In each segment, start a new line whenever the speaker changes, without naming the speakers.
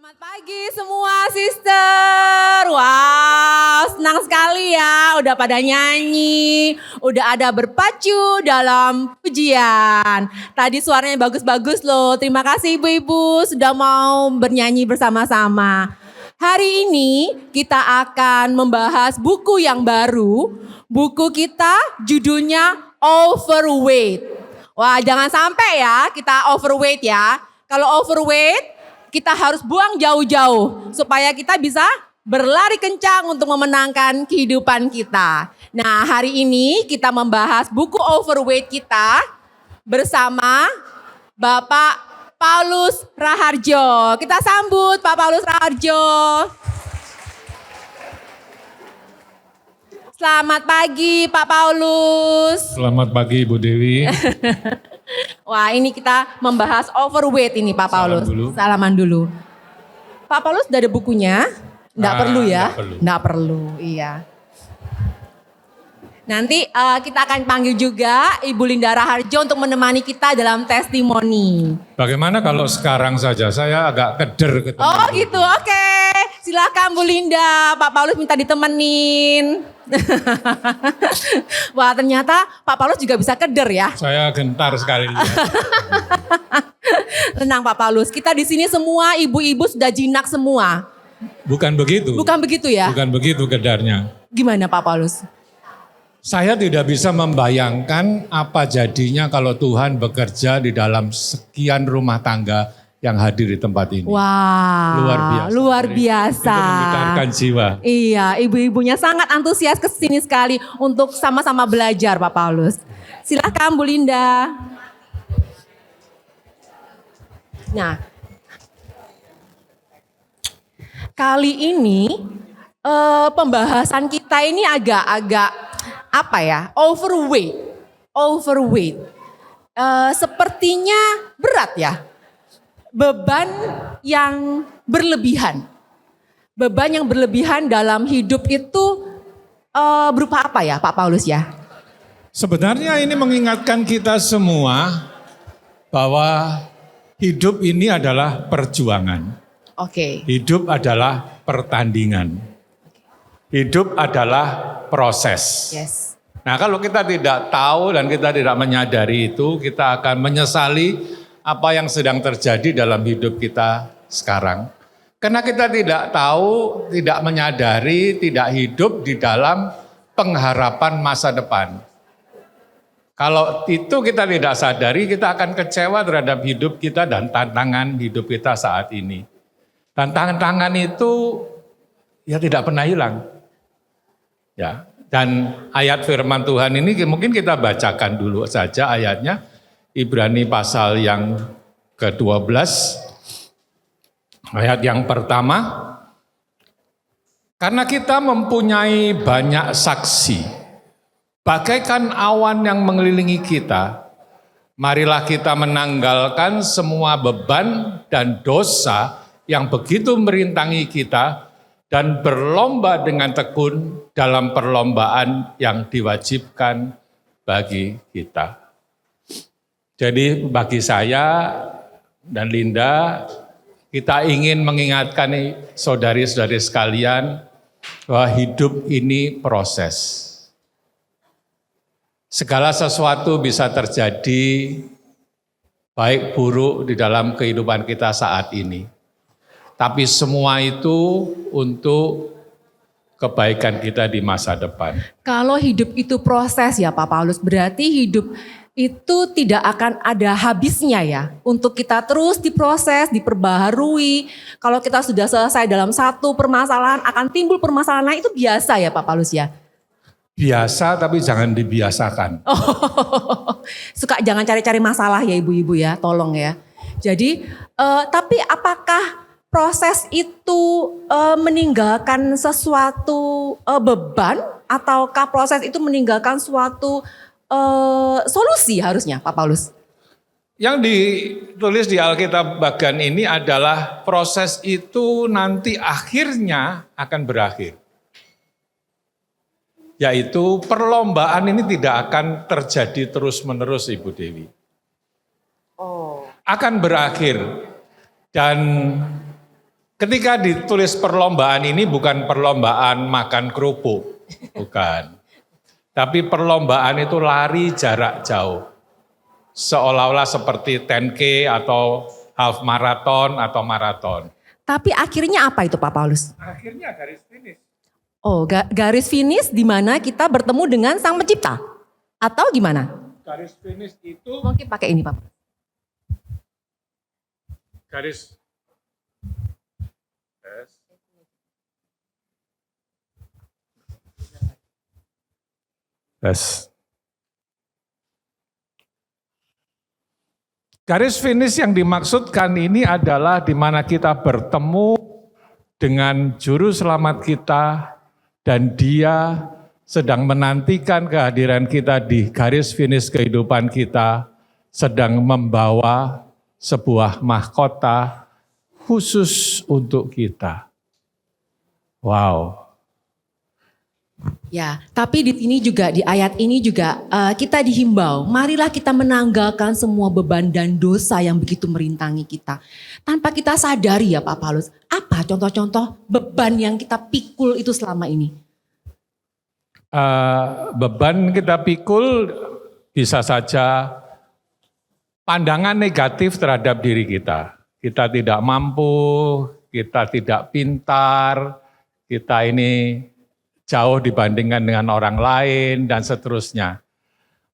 Selamat pagi semua sister. Wow, senang sekali ya udah pada nyanyi, udah ada berpacu dalam pujian. Tadi suaranya bagus-bagus loh. Terima kasih ibu-ibu sudah mau bernyanyi bersama-sama. Hari ini kita akan membahas buku yang baru. Buku kita judulnya Overweight. Wah, jangan sampai ya kita overweight ya. Kalau overweight kita harus buang jauh-jauh supaya kita bisa berlari kencang untuk memenangkan kehidupan kita. Nah, hari ini kita membahas buku Overweight kita bersama Bapak Paulus Raharjo. Kita sambut Pak Paulus Raharjo. Selamat pagi Pak Paulus.
Selamat pagi Ibu Dewi.
Wah, ini kita membahas overweight ini Pak Paulus. Salaman dulu. Pak Paulus udah ada bukunya? Nggak perlu ya? Nggak perlu, iya. Nanti kita akan panggil juga Ibu Linda Raharjo untuk menemani kita dalam testimoni.
Bagaimana kalau sekarang saja? Saya agak keder ketemu.
Oh gitu, oke. Silakan Bu Linda, Pak Paulus minta ditemenin. Wah, ternyata Pak Paulus juga bisa keder ya.
Saya gentar sekali.
Tenang Pak Paulus, kita di sini semua ibu-ibu sudah jinak semua.
Bukan begitu.
Bukan begitu ya?
Bukan begitu kedarnya.
Gimana Pak Paulus?
Saya tidak bisa membayangkan apa jadinya kalau Tuhan bekerja di dalam sekian rumah tangga yang hadir di tempat ini.
Wah,
luar biasa.
Luar biasa.
Itu menggetarkan jiwa.
Iya, ibu-ibunya sangat antusias ke sini sekali untuk sama-sama belajar Pak Paulus. Silakan Bu Linda. Nah, kali ini pembahasan kita ini agak-agak apa ya? Overweight. Sepertinya berat ya. Beban yang berlebihan. Beban yang berlebihan dalam hidup itu berupa apa ya Pak Paulus ya?
Sebenarnya ini mengingatkan kita semua bahwa hidup ini adalah perjuangan.
Oke.
Hidup adalah pertandingan. Hidup adalah proses.
Yes.
Nah, kalau kita tidak tahu dan kita tidak menyadari itu, kita akan menyesali apa yang sedang terjadi dalam hidup kita sekarang. Karena kita tidak tahu, tidak menyadari, tidak hidup di dalam pengharapan masa depan. Kalau itu kita tidak sadari, kita akan kecewa terhadap hidup kita dan tantangan hidup kita saat ini. Dan tantangan itu ya tidak pernah hilang. Ya, dan ayat firman Tuhan ini mungkin kita bacakan dulu saja ayatnya. Ibrani pasal yang ke-12, ayat yang pertama. Karena kita mempunyai banyak saksi, bagaikan awan yang mengelilingi kita, marilah kita menanggalkan semua beban dan dosa yang begitu merintangi kita, dan berlomba dengan tekun dalam perlombaan yang diwajibkan bagi kita. Jadi bagi saya dan Linda, kita ingin mengingatkan saudari-saudari sekalian bahwa hidup ini proses. Segala sesuatu bisa terjadi baik buruk di dalam kehidupan kita saat ini. Tapi semua itu untuk kebaikan kita di masa depan.
Kalau hidup itu proses ya Pak Paulus, berarti hidup itu tidak akan ada habisnya ya. Untuk kita terus diproses, diperbaharui. Kalau kita sudah selesai dalam satu permasalahan, akan timbul permasalahan lain, itu biasa ya Pak Paulus ya?
Biasa tapi jangan dibiasakan.
Oh, suka jangan cari-cari masalah ya ibu-ibu ya, tolong ya. Jadi, tapi apakah proses itu meninggalkan sesuatu beban, ataukah proses itu meninggalkan suatu solusi harusnya Pak Paulus?
Yang ditulis di Alkitab bagian ini adalah proses itu nanti akhirnya akan berakhir. Yaitu perlombaan ini tidak akan terjadi terus-menerus Ibu Dewi. Akan berakhir. Dan Ketika ditulis perlombaan ini bukan perlombaan makan kerupuk, bukan. Tapi perlombaan itu lari jarak jauh. Seolah-olah seperti 10K atau half marathon atau maraton.
Tapi akhirnya apa itu Pak Paulus?
Akhirnya garis finish.
Oh, garis finish di mana kita bertemu dengan Sang Pencipta? Atau gimana?
Garis finish itu
Mungkin pakai ini Pak.
garis Garis finish yang dimaksudkan ini adalah di mana kita bertemu dengan juru selamat kita dan dia sedang menantikan kehadiran kita di garis finish kehidupan kita, sedang membawa sebuah mahkota khusus untuk kita. Wow.
Ya, tapi di sini juga di ayat ini juga kita dihimbau, marilah kita menanggalkan semua beban dan dosa yang begitu merintangi kita. Tanpa kita sadari ya Pak Paulus, apa contoh-contoh beban yang kita pikul itu selama ini?
Beban kita pikul bisa saja pandangan negatif terhadap diri kita. Kita tidak mampu, kita tidak pintar, kita ini jauh dibandingkan dengan orang lain dan seterusnya.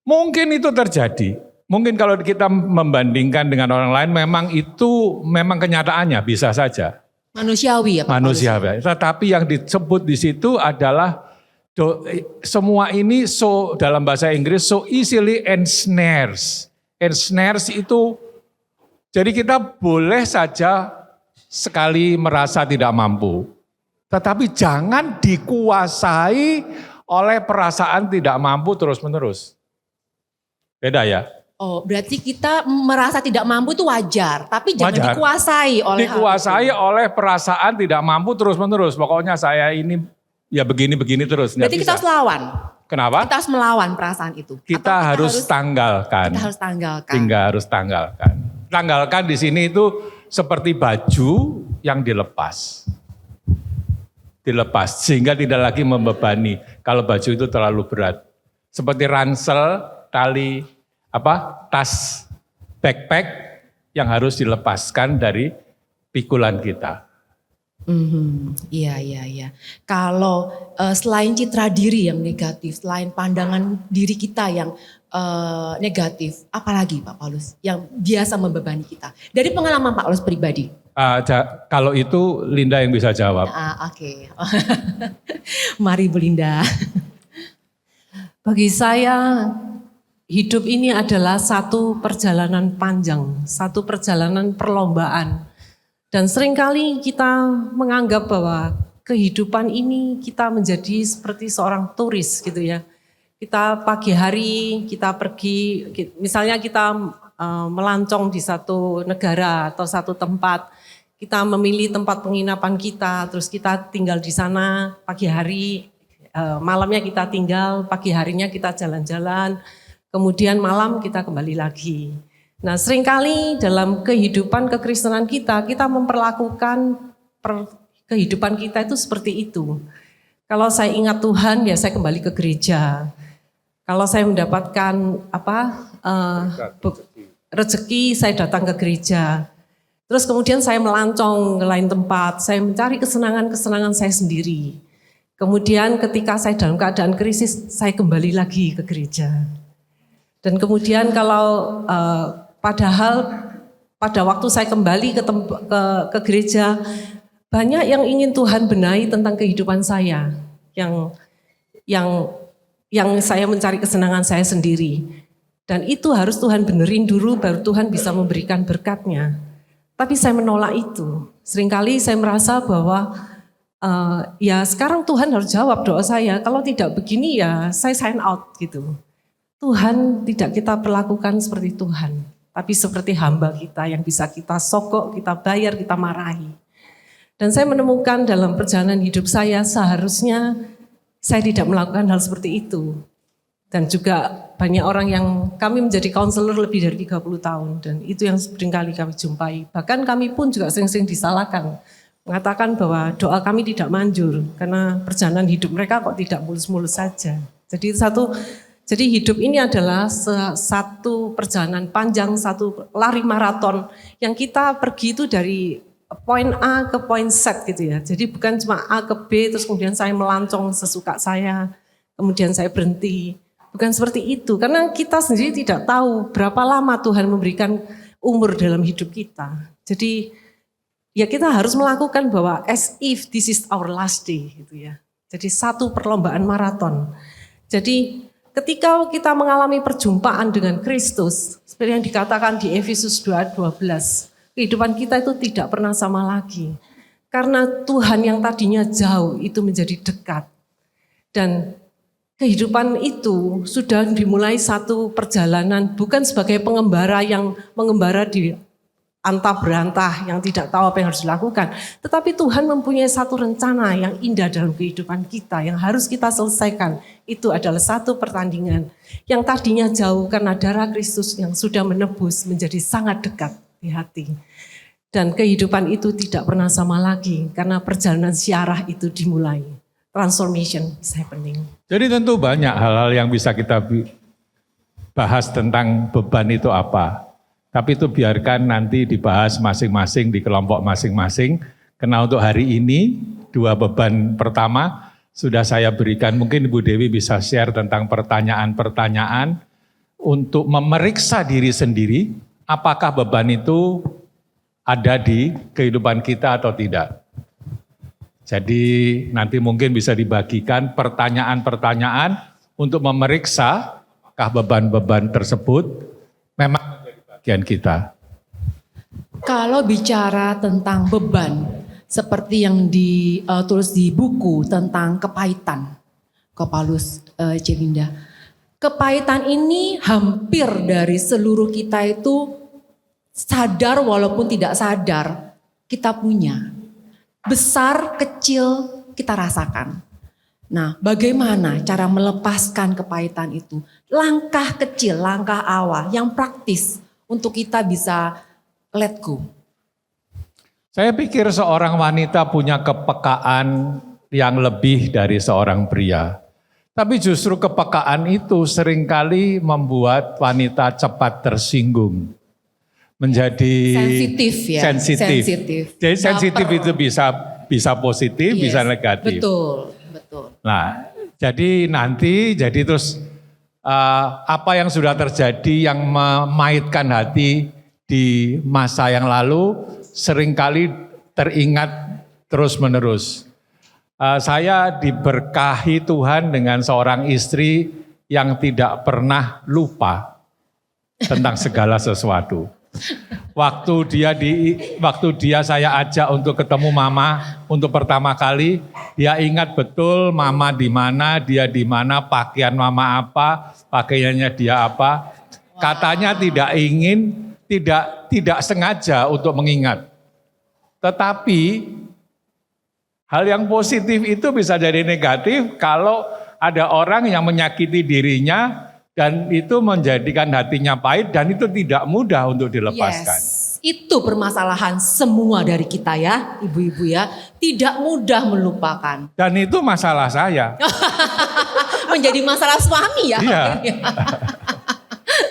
Mungkin itu terjadi. Mungkin kalau kita membandingkan dengan orang lain memang kenyataannya bisa saja.
Manusiawi ya Pak
Manusiawi. Tetapi yang disebut di situ adalah semua ini dalam bahasa Inggris so easily ensnares. Ensnares itu jadi kita boleh saja sekali merasa tidak mampu. Tetapi jangan dikuasai oleh perasaan tidak mampu terus-menerus. Beda ya?
Oh, berarti kita merasa tidak mampu itu wajar, tapi jangan dikuasai oleh
oleh perasaan tidak mampu terus-menerus. Pokoknya saya ini ya begini-begini terus.
Berarti kita harus lawan.
Kenapa?
Kita harus melawan perasaan itu.
Kita harus tanggalkan.
Kita harus tanggalkan.
Harus tanggalkan. Tanggalkan di sini itu seperti baju yang dilepas sehingga tidak lagi membebani kalau baju itu terlalu berat. Seperti ransel, tali tas backpack yang harus dilepaskan dari pikulan kita.
Iya. Kalau selain citra diri yang negatif, selain pandangan diri kita yang negatif, apalagi Pak Paulus yang biasa membebani kita? Dari pengalaman Pak Paulus pribadi.
Kalau itu Linda yang bisa jawab.
Oke. Mari Bu Linda.
Bagi saya hidup ini adalah satu perjalanan panjang, satu perjalanan perlombaan. Dan seringkali kita menganggap bahwa kehidupan ini kita menjadi seperti seorang turis gitu ya. Kita pagi hari kita pergi, misalnya kita melancong di satu negara atau satu tempat. Kita memilih tempat penginapan kita, terus kita tinggal di sana pagi hari, malamnya kita tinggal, pagi harinya kita jalan-jalan, kemudian malam kita kembali lagi. Nah seringkali dalam kehidupan kekristenan kita memperlakukan kehidupan kita itu seperti itu. Kalau saya ingat Tuhan ya saya kembali ke gereja. Kalau saya mendapatkan rezeki saya datang ke gereja. Terus kemudian saya melancong ke lain tempat, saya mencari kesenangan-kesenangan saya sendiri. Kemudian ketika saya dalam keadaan krisis, saya kembali lagi ke gereja. Dan kemudian kalau padahal pada waktu saya kembali ke gereja, banyak yang ingin Tuhan benahi tentang kehidupan saya. Yang saya mencari kesenangan saya sendiri. Dan itu harus Tuhan benerin dulu, baru Tuhan bisa memberikan berkatnya. Tapi saya menolak itu. Seringkali saya merasa bahwa ya sekarang Tuhan harus jawab doa saya. Kalau tidak begini ya saya sign out gitu. Tuhan tidak kita perlakukan seperti Tuhan. Tapi seperti hamba kita yang bisa kita sogok, kita bayar, kita marahi. Dan saya menemukan dalam perjalanan hidup saya seharusnya saya tidak melakukan hal seperti itu. Dan juga banyak orang yang kami menjadi konselor lebih dari 30 tahun. Dan itu yang seringkali kami jumpai. Bahkan kami pun juga sering-sering disalahkan mengatakan bahwa doa kami tidak manjur karena perjalanan hidup mereka kok tidak mulus-mulus saja. Jadi hidup ini adalah satu perjalanan panjang, satu lari maraton yang kita pergi itu dari poin A ke poin Z gitu ya. Jadi bukan cuma A ke B terus kemudian saya melancong sesuka saya, kemudian saya berhenti. Bukan seperti itu, karena kita sendiri tidak tahu berapa lama Tuhan memberikan umur dalam hidup kita. Jadi ya kita harus melakukan bahwa as if this is our last day gitu ya. Jadi satu perlombaan maraton. Jadi ketika kita mengalami perjumpaan dengan Kristus, seperti yang dikatakan di Efesus 2:12, kehidupan kita itu tidak pernah sama lagi. Karena Tuhan yang tadinya jauh itu menjadi dekat. Dan kehidupan itu sudah dimulai satu perjalanan bukan sebagai pengembara yang mengembara di antah berantah yang tidak tahu apa yang harus dilakukan. Tetapi Tuhan mempunyai satu rencana yang indah dalam kehidupan kita yang harus kita selesaikan. Itu adalah satu pertandingan yang tadinya jauh karena darah Kristus yang sudah menebus menjadi sangat dekat di hati. Dan kehidupan itu tidak pernah sama lagi karena perjalanan ziarah itu dimulai. Transformation is happening.
Jadi tentu banyak hal-hal yang bisa kita bahas tentang beban itu apa. Tapi itu biarkan nanti dibahas masing-masing di kelompok masing-masing. Karena untuk hari ini 2 beban pertama sudah saya berikan. Mungkin Ibu Dewi bisa share tentang pertanyaan-pertanyaan untuk memeriksa diri sendiri. Apakah beban itu ada di kehidupan kita atau tidak. Jadi nanti mungkin bisa dibagikan pertanyaan-pertanyaan untuk memeriksa apakah beban-beban tersebut memang menjadi bagian kita.
Kalau bicara tentang beban, seperti yang ditulis di buku tentang kepahitan, Paulus Celinda. Kepahitan ini hampir dari seluruh kita itu sadar walaupun tidak sadar kita punya. Besar, kecil kita rasakan. Nah, bagaimana cara melepaskan kepahitan itu? Langkah kecil, langkah awal yang praktis untuk kita bisa let go.
Saya pikir seorang wanita punya kepekaan yang lebih dari seorang pria. Tapi justru kepekaan itu seringkali membuat wanita cepat tersinggung. Menjadi
sensitif ya.
Sensitif. Jadi sensitif itu bisa positif,
Yes,
bisa negatif.
Betul.
Nah, jadi terus apa yang sudah terjadi yang memahitkan hati di masa yang lalu seringkali teringat terus-menerus. Saya diberkahi Tuhan dengan seorang istri yang tidak pernah lupa tentang segala sesuatu. Waktu dia saya ajak untuk ketemu mama untuk pertama kali, dia ingat betul mama di mana, dia di mana, pakaian mama apa, pakaiannya dia apa. Katanya tidak sengaja untuk mengingat. Tetapi hal yang positif itu bisa jadi negatif kalau ada orang yang menyakiti dirinya dan itu menjadikan hatinya pahit dan itu tidak mudah untuk dilepaskan.
Yes, itu permasalahan semua dari kita ya, ibu-ibu ya. Tidak mudah melupakan.
Dan itu masalah saya.
Menjadi masalah suami ya.
Iya.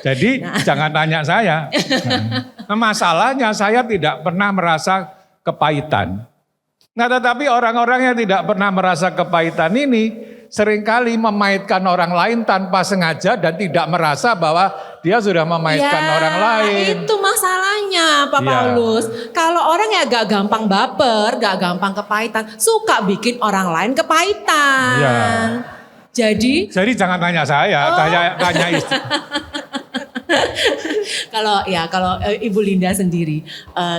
Jadi jangan tanya saya. Nah, masalahnya saya tidak pernah merasa kepahitan. Nah, tetapi orang-orang yang tidak pernah merasa kepahitan ini seringkali memahitkan orang lain tanpa sengaja dan tidak merasa bahwa dia sudah memahitkan orang lain.
Itu masalahnya Pak Paulus. Kalau orang yang gak gampang baper, gak gampang kepahitan, suka bikin orang lain kepahitan.
Ya.
Jadi
jangan tanya saya, tanya istri.
Kalau Ibu Linda sendiri,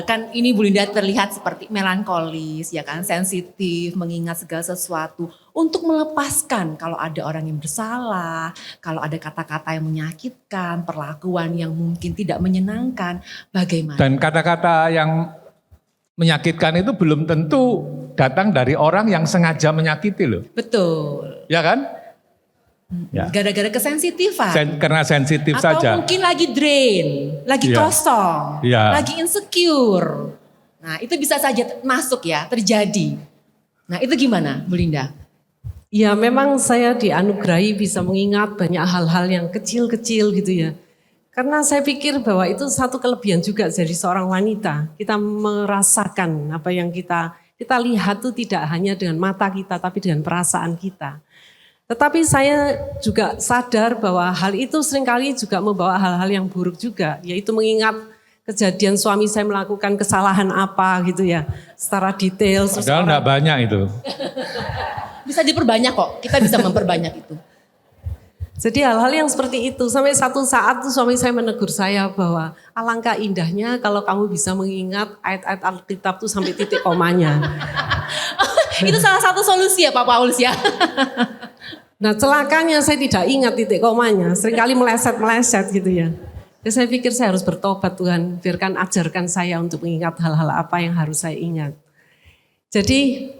kan ini Ibu Linda terlihat seperti melankolis, ya kan, sensitif, mengingat segala sesuatu. Untuk melepaskan kalau ada orang yang bersalah, kalau ada kata-kata yang menyakitkan, perlakuan yang mungkin tidak menyenangkan, bagaimana?
Dan kata-kata yang menyakitkan itu belum tentu datang dari orang yang sengaja menyakiti loh.
Betul.
Ya kan? Ya.
Gara-gara kesensitifan.
Karena sensitif
atau
saja.
mungkin lagi drain, lagi kosong,
Ya.
lagi insecure. Nah itu bisa saja masuk ya, terjadi. Nah itu gimana Bu Linda?
Ya memang saya dianugerahi bisa mengingat banyak hal-hal yang kecil-kecil gitu ya. Karena saya pikir bahwa itu satu kelebihan juga dari seorang wanita. Kita merasakan apa yang kita lihat itu tidak hanya dengan mata kita tapi dengan perasaan kita. Tetapi saya juga sadar bahwa hal itu seringkali juga membawa hal-hal yang buruk juga. Yaitu mengingat kejadian suami saya melakukan kesalahan apa gitu ya. Secara detail.
Padahal enggak banyak itu.
Bisa diperbanyak kok, kita bisa memperbanyak itu.
Jadi hal-hal yang seperti itu, sampai satu saat tuh suami saya menegur saya bahwa alangkah indahnya kalau kamu bisa mengingat ayat-ayat Alkitab tuh sampai titik komanya.
Itu salah satu solusi ya Pak Paulus ya.
Nah celakanya saya tidak ingat titik komanya, seringkali meleset-meleset gitu ya. Jadi saya pikir saya harus bertobat Tuhan, biarkan ajarkan saya untuk mengingat hal-hal apa yang harus saya ingat. Jadi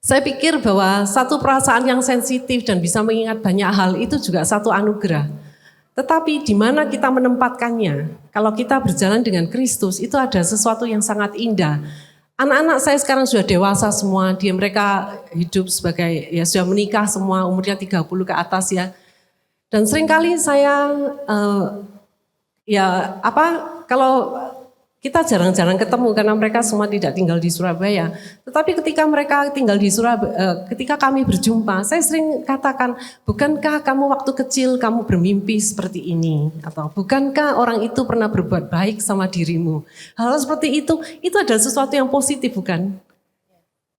saya pikir bahwa satu perasaan yang sensitif dan bisa mengingat banyak hal itu juga satu anugerah. Tetapi di mana kita menempatkannya, kalau kita berjalan dengan Kristus itu ada sesuatu yang sangat indah. Anak-anak saya sekarang sudah dewasa semua, mereka hidup sebagai, ya sudah menikah semua, umurnya 30 ke atas ya. Dan seringkali saya, kalau kita jarang-jarang ketemu karena mereka semua tidak tinggal di Surabaya. Tetapi ketika mereka tinggal di Surabaya, ketika kami berjumpa, saya sering katakan, bukankah kamu waktu kecil kamu bermimpi seperti ini? Atau bukankah orang itu pernah berbuat baik sama dirimu? Hal seperti itu adalah sesuatu yang positif bukan?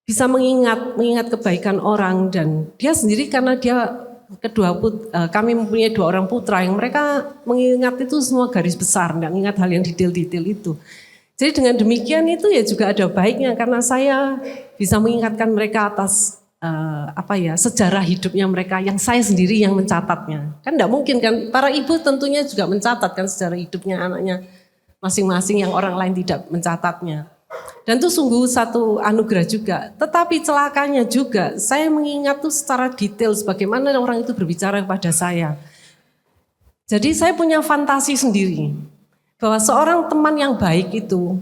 Bisa mengingat kebaikan orang dan dia sendiri karena dia kami mempunyai 2 orang putra yang mereka mengingat itu semua garis besar, tidak mengingat hal yang detail-detail itu. Jadi dengan demikian itu ya juga ada baiknya karena saya bisa mengingatkan mereka atas sejarah hidupnya mereka yang saya sendiri yang mencatatnya. Kan tidak mungkin kan, para ibu tentunya juga mencatatkan sejarah hidupnya anaknya masing-masing yang orang lain tidak mencatatnya. Dan itu sungguh satu anugerah juga. Tetapi celakanya juga saya mengingat tuh secara detail sebagaimana orang itu berbicara kepada saya. Jadi saya punya fantasi sendiri bahwa seorang teman yang baik itu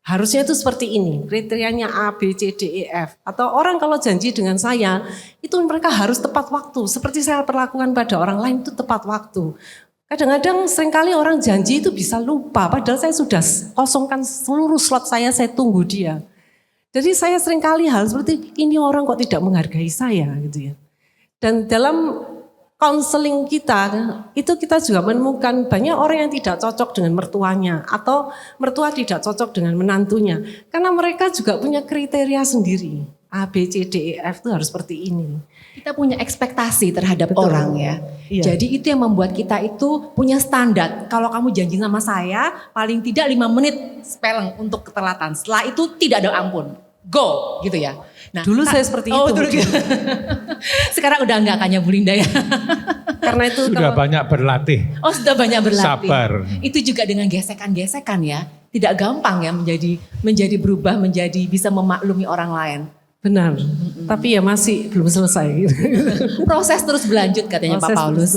harusnya itu seperti ini. Kriterianya A, B, C, D, E, F. Atau orang kalau janji dengan saya itu mereka harus tepat waktu. Seperti saya perlakukan pada orang lain itu tepat waktu. Kadang-kadang seringkali orang janji itu bisa lupa, padahal saya sudah kosongkan seluruh slot saya tunggu dia. Jadi saya seringkali hal seperti ini orang kok tidak menghargai saya gitu ya. Dan dalam konseling kita, itu kita juga menemukan banyak orang yang tidak cocok dengan mertuanya atau mertua tidak cocok dengan menantunya. Karena mereka juga punya kriteria sendiri. A, B, C, D, E, F itu harus seperti ini.
Kita punya ekspektasi terhadap orang ya.
Iya.
Jadi itu yang membuat kita itu punya standar. Kalau kamu janji sama saya paling tidak 5 menit speleng untuk ketelatan. Setelah itu tidak ada ampun. Go gitu ya. Nah,
Dulu saya seperti itu.
Dulu gitu. Sekarang udah enggak kayaknya Bu Linda ya.
Karena itu
Sudah banyak berlatih.
Oh sudah banyak berlatih.
Sabar.
Itu juga dengan gesekan-gesekan ya. Tidak gampang ya menjadi berubah menjadi bisa memaklumi orang lain.
benar, tapi ya masih belum selesai.
Proses terus berlanjut katanya Pak Paulus.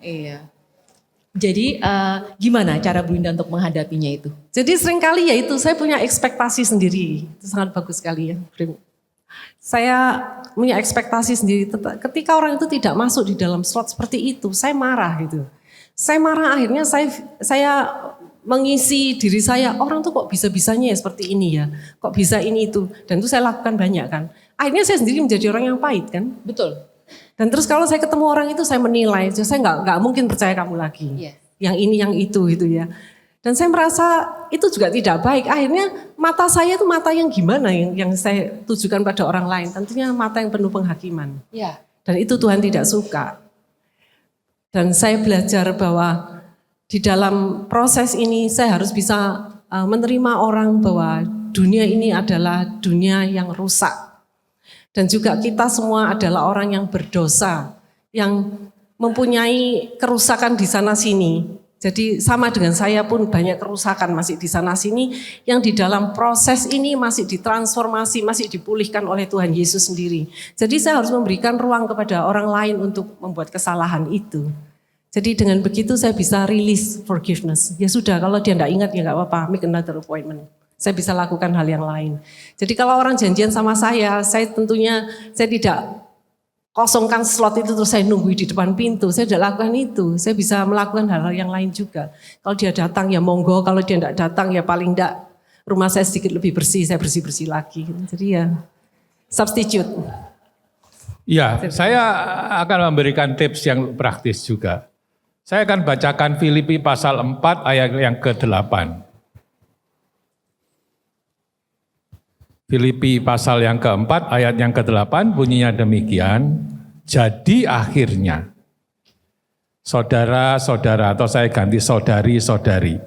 Iya. Jadi gimana cara Bu Linda untuk menghadapinya itu?
Jadi seringkali ya itu saya punya ekspektasi sendiri. Itu sangat bagus sekali ya. Saya punya ekspektasi sendiri. Ketika orang itu tidak masuk di dalam slot seperti itu, saya marah gitu. Saya marah akhirnya saya mengisi diri saya, orang tuh kok bisa-bisanya ya seperti ini ya. Kok bisa ini itu. Dan itu saya lakukan banyak kan. Akhirnya saya sendiri menjadi orang yang pahit kan.
Betul.
Dan terus kalau saya ketemu orang itu saya menilai, saya nggak mungkin percaya kamu lagi. Yang ini, yang itu gitu ya. Dan saya merasa itu juga tidak baik. Akhirnya mata saya itu mata yang gimana yang saya tujukan pada orang lain. Tentunya mata yang penuh penghakiman.
Ya.
Dan itu Tuhan tidak suka. Dan saya belajar bahwa di dalam proses ini saya harus bisa menerima orang bahwa dunia ini adalah dunia yang rusak. Dan juga kita semua adalah orang yang berdosa, yang mempunyai kerusakan di sana sini. Jadi sama dengan saya pun banyak kerusakan masih di sana sini yang di dalam proses ini masih ditransformasi, masih dipulihkan oleh Tuhan Yesus sendiri. Jadi saya harus memberikan ruang kepada orang lain untuk membuat kesalahan itu. Jadi dengan begitu saya bisa release forgiveness. Ya sudah, kalau dia tidak ingat ya nggak apa-apa, make another appointment. saya bisa lakukan hal yang lain. Jadi kalau orang janjian sama saya tentunya saya tidak kosongkan slot itu terus saya nunggu di depan pintu. Saya tidak lakukan itu. Saya bisa melakukan hal-hal yang lain juga. Kalau dia datang ya monggo, kalau dia tidak datang ya paling tidak rumah saya sedikit lebih bersih, saya bersih-bersih lagi. Jadi ya substitute.
Ya, saya akan memberikan tips yang praktis juga. Saya akan bacakan Filipi pasal 4 ayat yang ke-8. Filipi pasal yang keempat ayat yang ke-8 bunyinya demikian. Jadi akhirnya, saudara-saudara atau saya ganti saudari-saudari,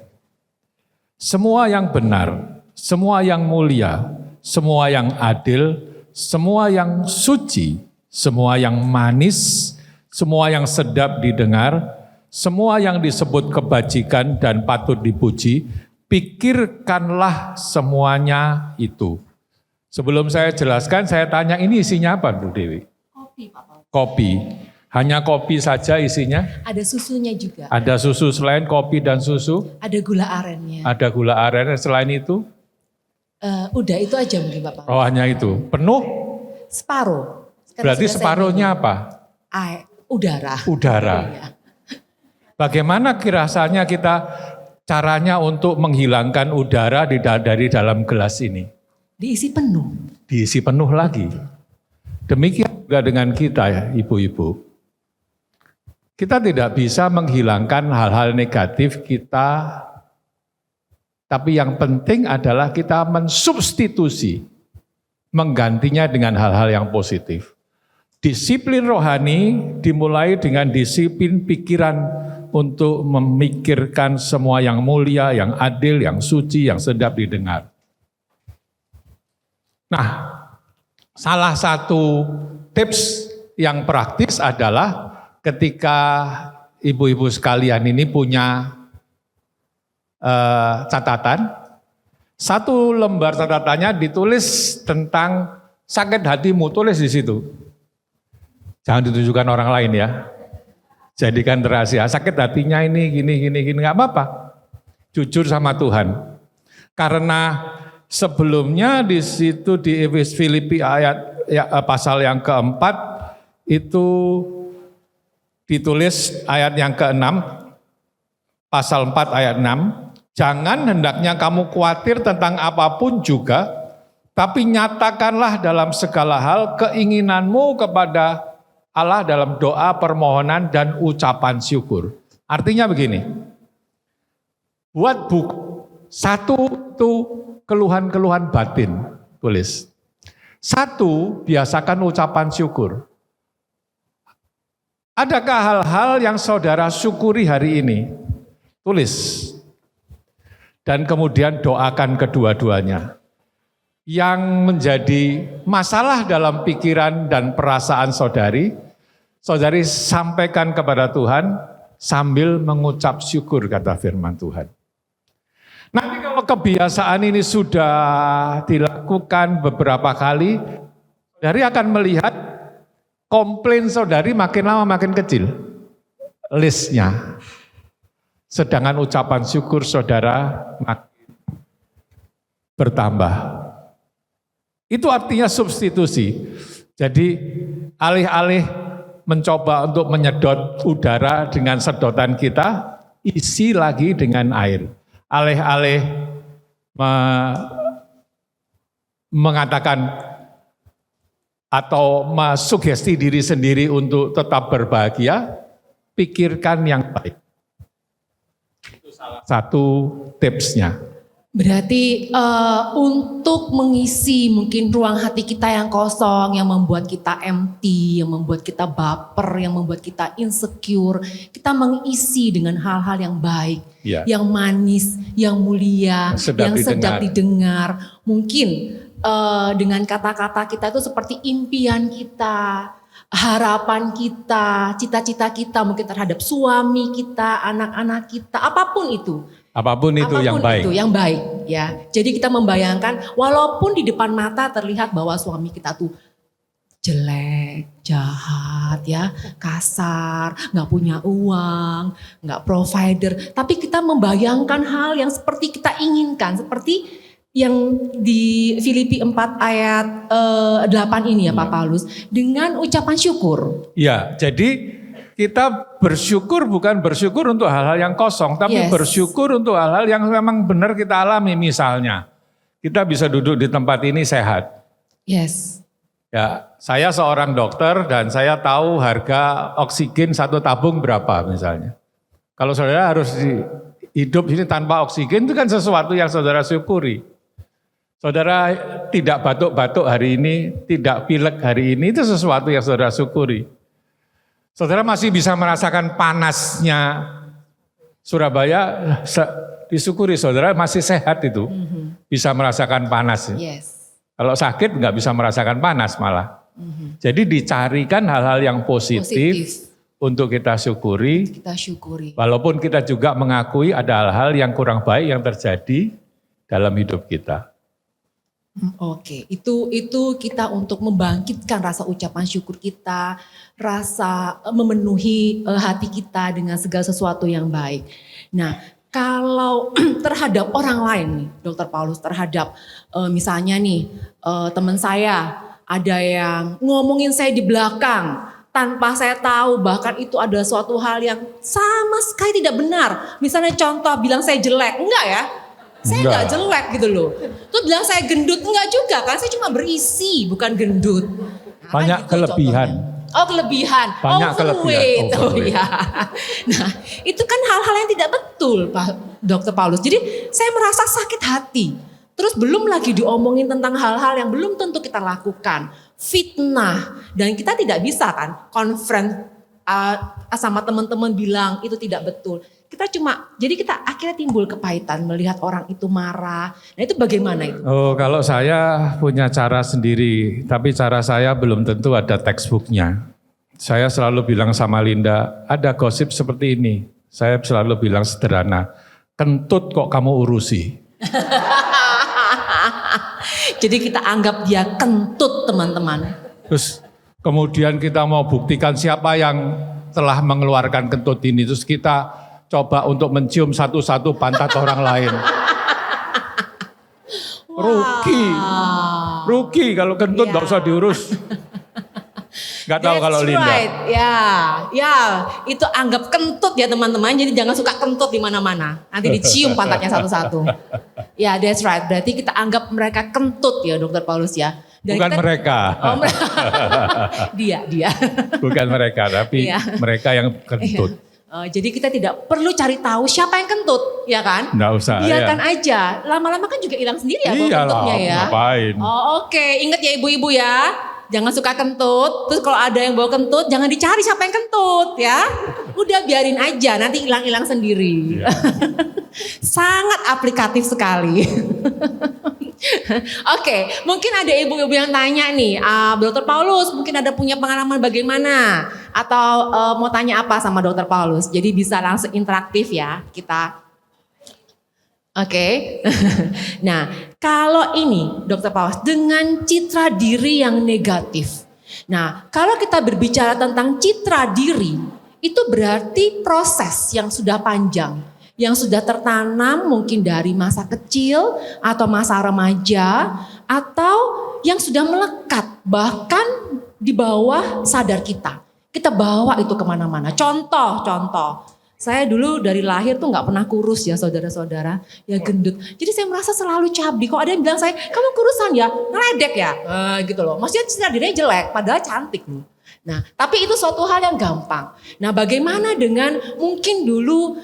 semua yang benar, semua yang mulia, semua yang adil, semua yang suci, semua yang manis, semua yang sedap didengar, semua yang disebut kebajikan dan patut dipuji, pikirkanlah semuanya itu. Sebelum saya jelaskan, saya tanya ini isinya apa Bu Dewi?
Kopi Pak Paul.
Kopi. Hanya kopi saja isinya?
Ada susunya juga.
Ada susu selain kopi dan susu?
Ada gula arennya.
Ada gula aren, selain itu?
Udah itu aja mungkin Pak Paul.
Oh hanya itu. Penuh?
Separuh. Sekarang
Berarti
sudah saya
separuhnya
minum.
apa?
Udara.
Udara.
Iya.
Bagaimana kirasanya kita caranya untuk menghilangkan udara dari dalam gelas ini?
Diisi penuh.
Diisi penuh lagi. Demikian juga dengan kita ya ibu-ibu. Kita tidak bisa menghilangkan hal-hal negatif kita, tapi yang penting adalah kita mensubstitusi, menggantinya dengan hal-hal yang positif. Disiplin rohani dimulai dengan disiplin pikiran untuk memikirkan semua yang mulia, yang adil, yang suci, yang sedap didengar. Nah, salah satu tips yang praktis adalah ketika ibu-ibu sekalian ini punya catatan, satu lembar catatannya ditulis tentang sakit hatimu, tulis di situ. Jangan ditunjukkan orang lain ya. Jadikan rahasia. Sakit hatinya ini gini, nggak apa-apa. Jujur sama Tuhan. Karena sebelumnya di situ di Filipi ayat pasal yang keempat itu ditulis ayat yang ke-6, pasal 4 ayat 6, jangan hendaknya kamu khawatir tentang apapun juga, tapi nyatakanlah dalam segala hal keinginanmu kepada Allah dalam doa, permohonan, dan ucapan syukur. Artinya begini, buat buku, satu itu keluhan-keluhan batin, tulis. Satu, biasakan ucapan syukur. Adakah hal-hal yang saudara syukuri hari ini? Tulis. Dan kemudian doakan kedua-duanya. Yang menjadi masalah dalam pikiran dan perasaan saudari, saudari sampaikan kepada Tuhan sambil mengucap syukur, kata firman Tuhan. Nanti kalau kebiasaan ini sudah dilakukan beberapa kali, saudari akan melihat komplain saudari makin lama makin kecil listnya. Sedangkan ucapan syukur saudara makin bertambah. Itu artinya substitusi. Jadi alih-alih mencoba untuk menyedot udara dengan sedotan kita, isi lagi dengan air. Alih-alih mengatakan atau sugesti diri sendiri untuk tetap berbahagia, pikirkan yang baik. Itu salah satu tipsnya.
Berarti untuk mengisi mungkin ruang hati kita yang kosong, yang membuat kita empty, yang membuat kita baper, yang membuat kita insecure, kita mengisi dengan hal-hal yang baik, yang manis, yang mulia, yang sedap didengar. Mungkin dengan kata-kata kita itu seperti impian kita, harapan kita, cita-cita kita mungkin terhadap suami kita, anak-anak kita, apapun itu.
Apapun itu yang baik.
Itu yang baik ya. Jadi kita membayangkan walaupun di depan mata terlihat bahwa suami kita tuh jelek, jahat ya, kasar, nggak punya uang, nggak provider. Tapi kita membayangkan hal yang seperti kita inginkan, seperti yang di Filipi 4 ayat 8 ini ya Pak Paulus, dengan ucapan syukur.
Ya, jadi kita bersyukur bukan bersyukur untuk hal-hal yang kosong, tapi
Yes.
bersyukur untuk hal-hal yang memang benar kita alami. Misalnya, kita bisa duduk di tempat ini sehat.
Yes.
Ya, saya seorang dokter dan saya tahu harga oksigen satu tabung berapa misalnya. Kalau saudara harus hidup ini tanpa oksigen itu kan sesuatu yang saudara syukuri. Saudara tidak batuk-batuk hari ini, tidak pilek hari ini, itu sesuatu yang saudara syukuri. Saudara masih bisa merasakan panasnya Surabaya, disyukuri saudara masih sehat itu, bisa merasakan panas.
Yes.
Kalau sakit nggak bisa merasakan panas malah. Jadi dicarikan hal-hal yang positif untuk kita syukuri,
Kita syukuri.
walaupun kita juga mengakui ada hal-hal yang kurang baik yang terjadi dalam hidup kita.
Oke, itu kita untuk membangkitkan rasa ucapan syukur kita, rasa memenuhi hati kita dengan segala sesuatu yang baik. Nah, kalau terhadap orang lain nih, Dokter Paulus, terhadap misalnya nih teman saya ada yang ngomongin saya di belakang tanpa saya tahu, bahkan itu ada suatu hal yang sama sekali tidak benar. Misalnya contoh bilang saya jelek, enggak ya? Saya
Enggak.
enggak jelek gitu loh. Terus bilang saya gendut, enggak juga kan, saya cuma berisi bukan gendut. Nah,
Banyak
gitu
kelebihan.
contohnya. Oh kelebihan,
Banyak
overweight.
kelebihan,
Oh
overweight.
iya. Nah itu kan hal-hal yang tidak betul Pak Dokter Paulus. Jadi saya merasa sakit hati. Terus belum lagi diomongin tentang hal-hal yang belum tentu kita lakukan. Fitnah. Dan kita tidak bisa kan conference sama teman-teman bilang itu tidak betul. Jadi kita akhirnya timbul kepahitan melihat orang itu marah. Nah itu bagaimana itu?
Oh, kalau saya punya cara sendiri, tapi cara saya belum tentu ada textbooknya. Saya selalu bilang sama Linda, ada gosip seperti ini. Saya selalu bilang sederhana, kentut kok kamu urusi.
Jadi kita anggap dia kentut teman-teman.
Terus kemudian kita mau buktikan siapa yang telah mengeluarkan kentut ini. Terus kita coba untuk mencium satu-satu pantat orang lain. Rugi kalau kentut nggak usah diurus. Gak tahu kalau Linda.
Right. Ya, itu anggap kentut ya teman-teman. Jadi jangan suka kentut di mana-mana. Nanti dicium pantatnya satu-satu. Ya, that's right. Berarti kita anggap mereka kentut ya, Dokter Paulus ya. Dan
Bukan mereka.
Oh, dia.
Bukan mereka, tapi
Iya.
mereka yang kentut.
Jadi kita tidak perlu cari tahu siapa yang kentut, ya kan?
Nggak usah.
Biarkan
ya.
aja. Lama-lama kan juga hilang sendiri ya bau
Iyalah,
kentutnya ya.
ngapain.
Oh, oke. Ingat ya ibu-ibu ya. Jangan suka kentut. Terus kalau ada yang bawa kentut, jangan dicari siapa yang kentut ya. Udah biarin aja, nanti hilang-hilang sendiri.
Iya.
Sangat aplikatif sekali. Oke, mungkin ada ibu-ibu yang tanya nih, Dokter Paulus mungkin ada punya pengalaman bagaimana? Atau mau tanya apa sama Dokter Paulus? Jadi bisa langsung interaktif ya kita. Oke. Nah, kalau ini Dokter Paulus dengan citra diri yang negatif. Nah, kalau kita berbicara tentang citra diri, itu berarti proses yang sudah panjang. Yang sudah tertanam mungkin dari masa kecil atau masa remaja. Atau yang sudah melekat bahkan di bawah sadar kita. Kita bawa itu kemana-mana. Contoh. Saya dulu dari lahir tuh gak pernah kurus ya saudara-saudara. Ya gendut. Jadi saya merasa selalu cabdi. Kalau ada yang bilang saya, kamu kurusan ya? Ngeledek ya? Gitu loh. Maksudnya citra dirinya jelek padahal cantik loh. Nah tapi itu suatu hal yang gampang. Nah bagaimana dengan mungkin dulu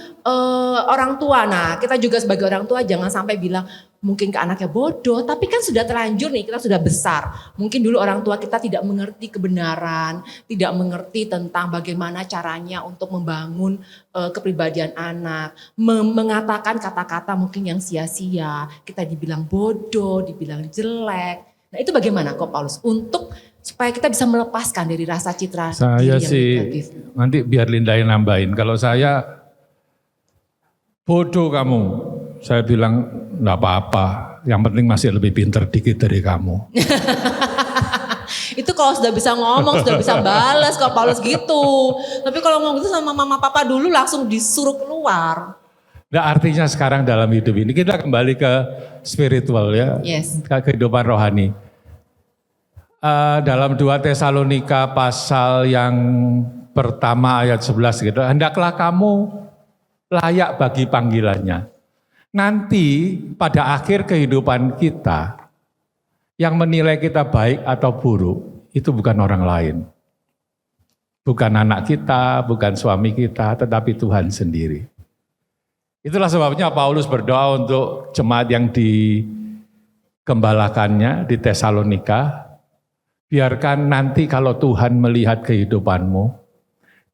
orang tua. Nah kita juga sebagai orang tua jangan sampai bilang mungkin ke anaknya bodoh. Tapi kan sudah terlanjur nih, kita sudah besar. Mungkin dulu orang tua kita tidak mengerti kebenaran. Tidak mengerti tentang bagaimana caranya untuk membangun kepribadian anak. Mengatakan kata-kata mungkin yang sia-sia. Kita dibilang bodoh, dibilang jelek. Nah itu bagaimana kok Paulus? Untuk supaya kita bisa melepaskan dari rasa citra diri
Saya
yang
sih,
negatif.
nanti biar Linda yang nambahin. Kalau saya, bodoh kamu. Saya bilang, enggak apa-apa. Yang penting masih lebih pinter dikit dari kamu.
Itu kalau sudah bisa ngomong, sudah bisa balas kalau Paulus gitu. Tapi kalau ngomong gitu sama mama papa dulu langsung disuruh keluar.
Nah, artinya sekarang dalam hidup ini kita kembali ke spiritual ya,
Yes.
ke kehidupan rohani. Dalam 2 Tesalonika pasal yang pertama ayat 11 gitu, hendaklah kamu layak bagi panggilannya. Nanti pada akhir kehidupan kita, yang menilai kita baik atau buruk, itu bukan orang lain. Bukan anak kita, bukan suami kita, tetapi Tuhan sendiri. Itulah sebabnya Paulus berdoa untuk jemaat yang digembalakannya di Tesalonika. Biarkan nanti kalau Tuhan melihat kehidupanmu,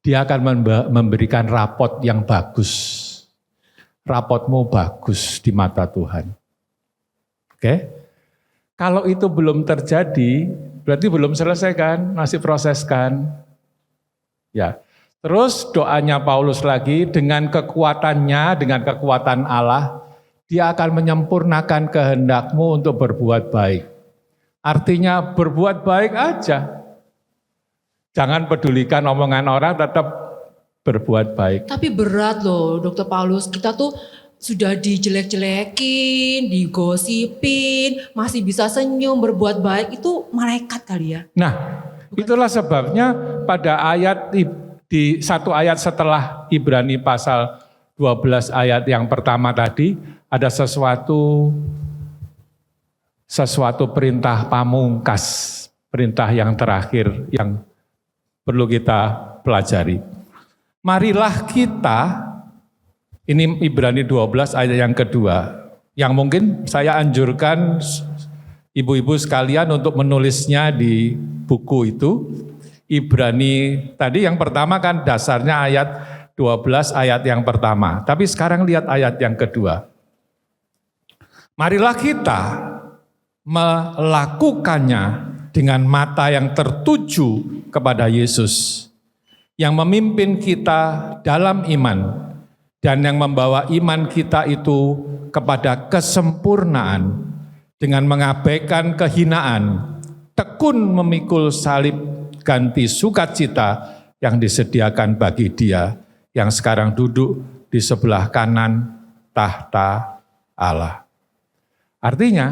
Dia akan memberikan rapot yang bagus. Rapotmu bagus di mata Tuhan. Oke? Kalau itu belum terjadi, berarti belum selesai kan? Masih proses kan? Ya. Terus doanya Paulus lagi, dengan kekuatannya, dengan kekuatan Allah, Dia akan menyempurnakan kehendakmu untuk berbuat baik. Artinya berbuat baik aja. Jangan pedulikan omongan orang, tetap berbuat baik.
Tapi berat loh Dokter Paulus, kita tuh sudah dijelek-jelekin, digosipin, masih bisa senyum, berbuat baik, itu malaikat kali ya?
Nah, itulah sebabnya pada ayat di satu ayat setelah Ibrani pasal 12 ayat yang pertama tadi, ada sesuatu perintah pamungkas, perintah yang terakhir yang perlu kita pelajari. Marilah kita, ini Ibrani 12 ayat yang kedua, yang mungkin saya anjurkan ibu-ibu sekalian untuk menulisnya di buku itu. Ibrani tadi yang pertama kan dasarnya ayat 12 ayat yang pertama. Tapi sekarang lihat ayat yang kedua. Marilah kita melakukannya dengan mata yang tertuju kepada Yesus, yang memimpin kita dalam iman, dan yang membawa iman kita itu kepada kesempurnaan, dengan mengabaikan kehinaan, tekun memikul salib, ganti sukacita yang disediakan bagi Dia, yang sekarang duduk di sebelah kanan tahta Allah. Artinya,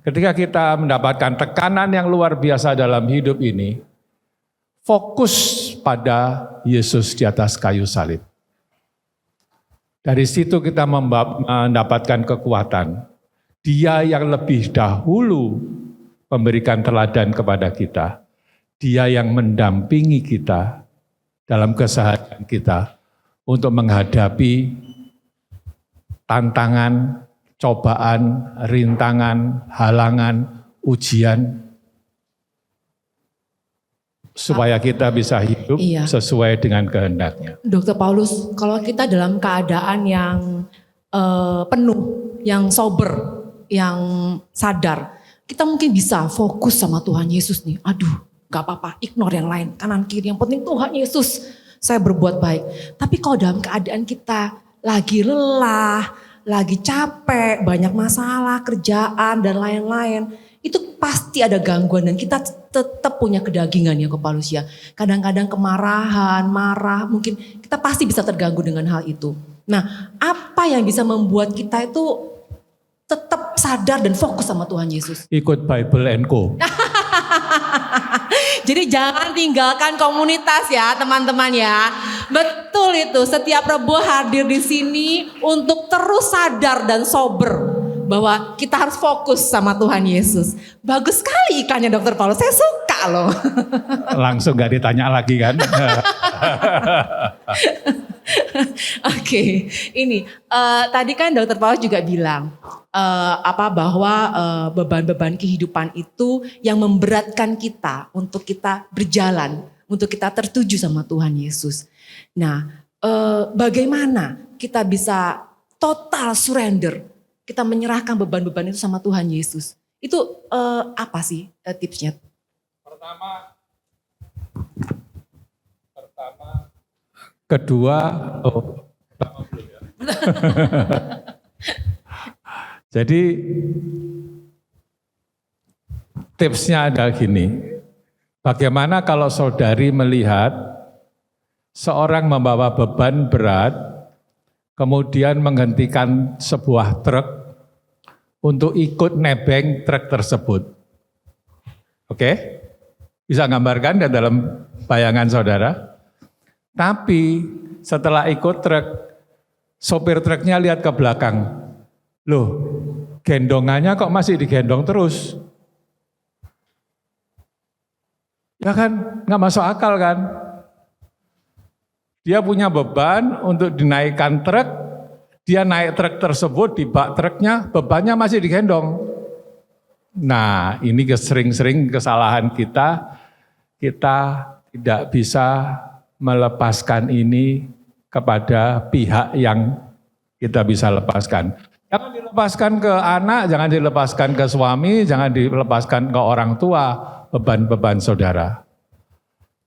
ketika kita mendapatkan tekanan yang luar biasa dalam hidup ini, fokus pada Yesus di atas kayu salib. Dari situ kita mendapatkan kekuatan. Dia yang lebih dahulu memberikan teladan kepada kita. Dia yang mendampingi kita dalam keseharian kita untuk menghadapi tantangan, cobaan, rintangan, halangan, ujian, supaya kita bisa hidup sesuai dengan kehendaknya.
Dokter Paulus, kalau kita dalam keadaan yang penuh, yang sober, yang sadar, kita mungkin bisa fokus sama Tuhan Yesus nih. Aduh, gak apa-apa, ignore yang lain, kanan kiri, yang penting Tuhan Yesus, saya berbuat baik. Tapi kalau dalam keadaan kita lagi lelah, lagi capek, banyak masalah, kerjaan, dan lain-lain, itu pasti ada gangguan dan kita tetap punya kedagingan ya Paulus ya. Kadang-kadang kemarahan, marah, mungkin kita pasti bisa terganggu dengan hal itu. Nah, apa yang bisa membuat kita itu tetap sadar dan fokus sama Tuhan Yesus?
Ikut Bible & Co.
Jadi jangan tinggalkan komunitas ya teman-teman ya. Betul itu, setiap Rebo hadir di sini untuk terus sadar dan sober bahwa kita harus fokus sama Tuhan Yesus. Bagus sekali iklannya Dokter Paulus, saya suka loh.
Langsung gak ditanya lagi kan.
Oke, ini tadi kan Dokter Paulus juga bilang bahwa beban-beban kehidupan itu yang memberatkan kita untuk kita berjalan, untuk kita tertuju sama Tuhan Yesus. Nah, bagaimana kita bisa total surrender, kita menyerahkan beban-beban itu sama Tuhan Yesus? Itu apa sih tipsnya?
Jadi tipsnya adalah gini, bagaimana kalau saudari melihat seorang membawa beban berat, kemudian menghentikan sebuah truk untuk ikut nebeng truk tersebut. Oke? Bisa gambarkan di dalam bayangan saudara? Tapi setelah ikut truk, sopir truknya lihat ke belakang. Loh, gendongannya kok masih digendong terus? Ya kan, nggak masuk akal kan? Dia punya beban untuk dinaikkan truk, dia naik truk tersebut, di bak truknya, bebannya masih digendong. Nah, ini sering-sering kesalahan kita tidak bisa melepaskan ini kepada pihak yang kita bisa lepaskan. Jangan dilepaskan ke anak, jangan dilepaskan ke suami, jangan dilepaskan ke orang tua, beban-beban saudara.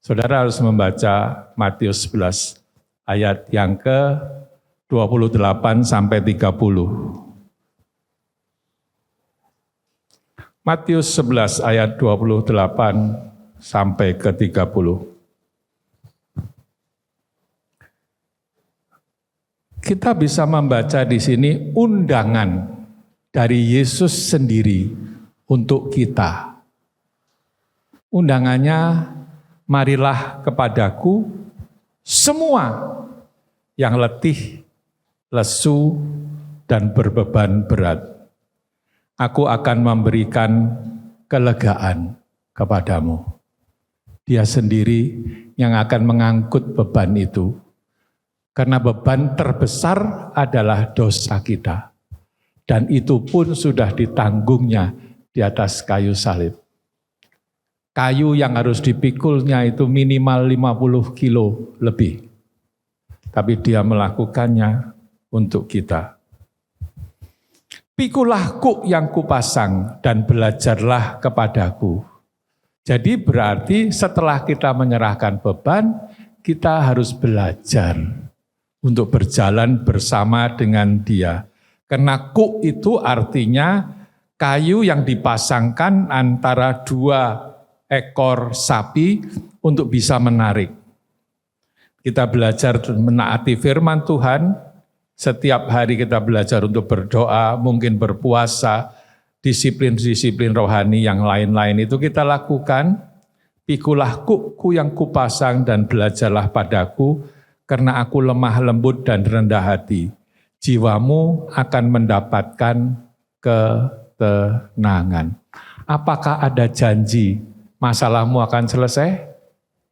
Saudara harus membaca Matius 11 ayat yang ke-28 sampai 30. Matius 11 ayat 28 sampai ke 30. Kita bisa membaca di sini undangan dari Yesus sendiri untuk kita. Undangannya, marilah kepadaku semua yang letih, lesu, dan berbeban berat. Aku akan memberikan kelegaan kepadamu. Dia sendiri yang akan mengangkut beban itu. Karena beban terbesar adalah dosa kita. Dan itu pun sudah ditanggungnya di atas kayu salib. Kayu yang harus dipikulnya itu minimal 50 kilo lebih. Tapi dia melakukannya untuk kita. Pikulah kuk yang kupasang dan belajarlah kepadaku. Jadi berarti setelah kita menyerahkan beban, kita harus belajar untuk berjalan bersama dengan dia. Karena kuk itu artinya kayu yang dipasangkan antara dua ekor sapi untuk bisa menarik. Kita belajar menaati firman Tuhan, setiap hari kita belajar untuk berdoa, mungkin berpuasa, disiplin-disiplin rohani yang lain-lain itu kita lakukan. Pikulah kukku yang kupasang dan belajarlah padaku, karena aku lemah lembut dan rendah hati. Jiwamu akan mendapatkan ketenangan. Apakah ada janji masalahmu akan selesai?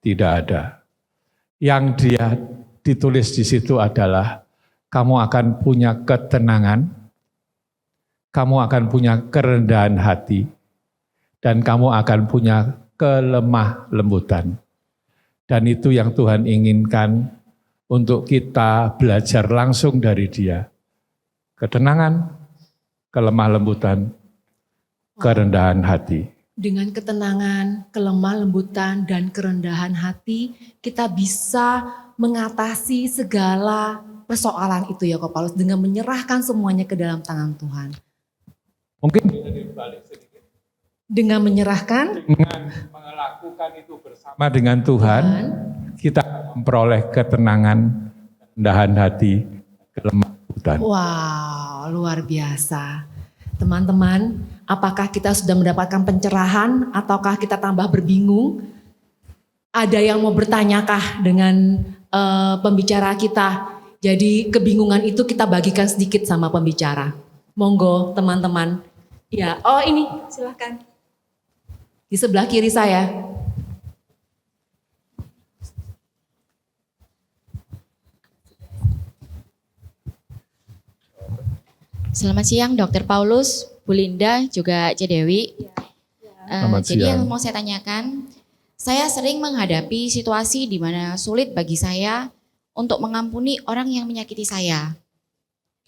Tidak ada. Yang dia ditulis di situ adalah kamu akan punya ketenangan, kamu akan punya kerendahan hati, dan kamu akan punya kelemah lembutan. Dan itu yang Tuhan inginkan untuk kita belajar langsung dari Dia. Ketenangan, kelemah lembutan, kerendahan hati.
Dengan ketenangan, kelemah lembutan, dan kerendahan hati, kita bisa mengatasi segala persoalan itu ya Kak Paulus, dengan menyerahkan semuanya ke dalam tangan Tuhan.
Mungkin bisa dibalik sedikit.
Dengan menyerahkan,
Dengan melakukan itu bersama dengan Tuhan, kita memperoleh ketenangan, kerendahan hati, kelemah lembutan.
wow, luar biasa. Teman-teman, apakah kita sudah mendapatkan pencerahan ataukah kita tambah berbingung? Ada yang mau bertanyakah dengan pembicara kita? Jadi kebingungan itu kita bagikan sedikit sama pembicara. Monggo teman-teman. Ya, oh ini silahkan. Di sebelah kiri saya.
Selamat siang Dr. Paulus, Bu Linda, juga C. Dewi.
Selamat
Jadi
siang.
yang mau saya tanyakan, saya sering menghadapi situasi di mana sulit bagi saya untuk mengampuni orang yang menyakiti saya.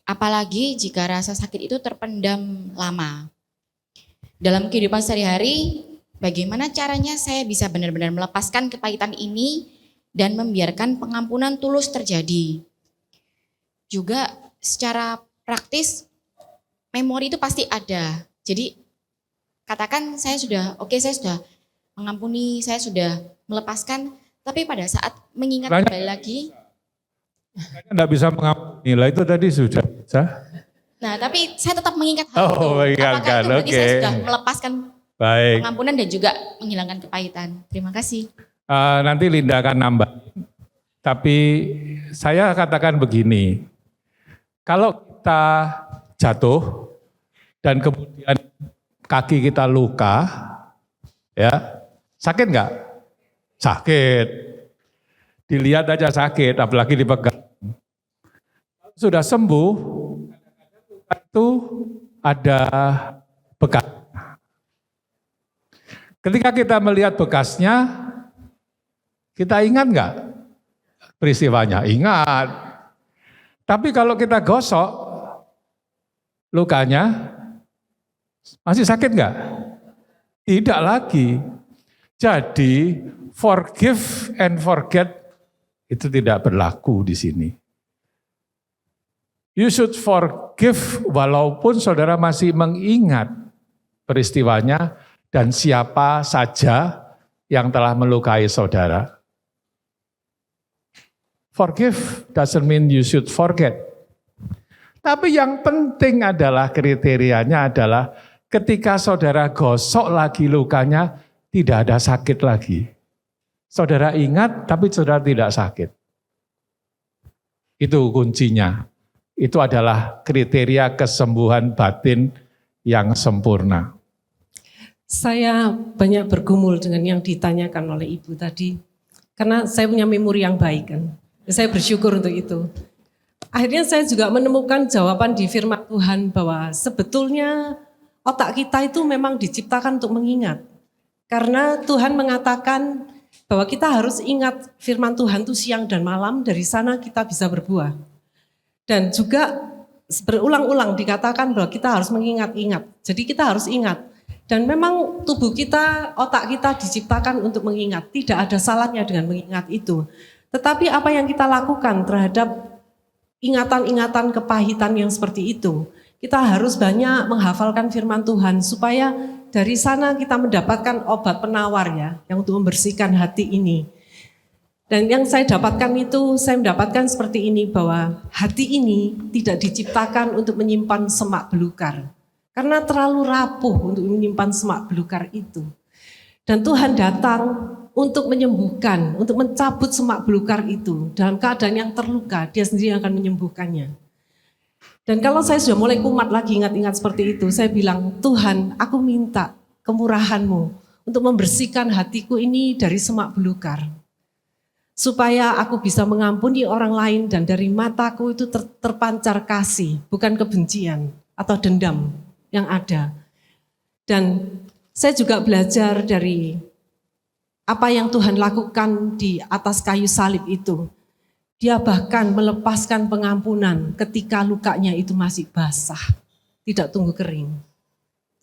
Apalagi jika rasa sakit itu terpendam lama. Dalam kehidupan sehari-hari, bagaimana caranya saya bisa benar-benar melepaskan kepahitan ini dan membiarkan pengampunan tulus terjadi. Juga secara praktis, memori itu pasti ada. Jadi katakan saya sudah mengampuni, saya sudah melepaskan, tapi pada saat mengingat kembali lagi,
Enggak bisa mengampuni. Lah itu tadi sudah bisa.
Nah, tapi saya tetap mengingat hal itu.
Oh, mengingatkan,
Apakah itu berarti saya
oke.
sudah melepaskan
Baik.
pengampunan dan juga menghilangkan kepahitan? Terima kasih.
Nanti Linda akan nambah. Tapi saya katakan begini. Kalau kita jatuh dan kemudian kaki kita luka, ya sakit nggak? Sakit. Dilihat aja sakit, apalagi dipegang. Sudah sembuh, itu ada bekas. Ketika kita melihat bekasnya, kita ingat nggak peristiwanya? Ingat. Tapi kalau kita gosok, lukanya masih sakit nggak? Tidak lagi. Jadi forgive and forget itu tidak berlaku di sini. You should forgive walaupun saudara masih mengingat peristiwanya dan siapa saja yang telah melukai saudara. Forgive doesn't mean you should forget. Tapi yang penting adalah kriterianya adalah ketika saudara gosok lagi lukanya tidak ada sakit lagi. Saudara ingat tapi saudara tidak sakit. Itu kuncinya. Itu adalah kriteria kesembuhan batin yang sempurna.
Saya banyak bergumul dengan yang ditanyakan oleh Ibu tadi. Karena saya punya memori yang baik kan. Saya bersyukur untuk itu. Akhirnya saya juga menemukan jawaban di firman Tuhan bahwa sebetulnya otak kita itu memang diciptakan untuk mengingat. Karena Tuhan mengatakan bahwa kita harus ingat firman Tuhan itu siang dan malam, dari sana kita bisa berbuah. Dan juga berulang-ulang dikatakan bahwa kita harus mengingat-ingat. Jadi kita harus ingat. Dan memang tubuh kita, otak kita diciptakan untuk mengingat. Tidak ada salahnya dengan mengingat itu. Tetapi apa yang kita lakukan terhadap ingatan-ingatan kepahitan yang seperti itu, kita harus banyak menghafalkan firman Tuhan supaya dari sana kita mendapatkan obat penawar ya, yang untuk membersihkan hati ini. Dan yang saya dapatkan itu, saya mendapatkan seperti ini bahwa hati ini tidak diciptakan untuk menyimpan semak belukar. Karena terlalu rapuh untuk menyimpan semak belukar itu. Dan Tuhan datang untuk menyembuhkan, untuk mencabut semak belukar itu. Dalam keadaan yang terluka, dia sendiri akan menyembuhkannya. Dan kalau saya sudah mulai kumat lagi ingat-ingat seperti itu, saya bilang, Tuhan aku minta kemurahan-Mu untuk membersihkan hatiku ini dari semak belukar. Supaya aku bisa mengampuni orang lain dan dari mataku itu terpancar kasih, bukan kebencian atau dendam yang ada. Dan saya juga belajar dari apa yang Tuhan lakukan di atas kayu salib itu. Dia bahkan melepaskan pengampunan ketika lukanya itu masih basah, tidak tunggu kering.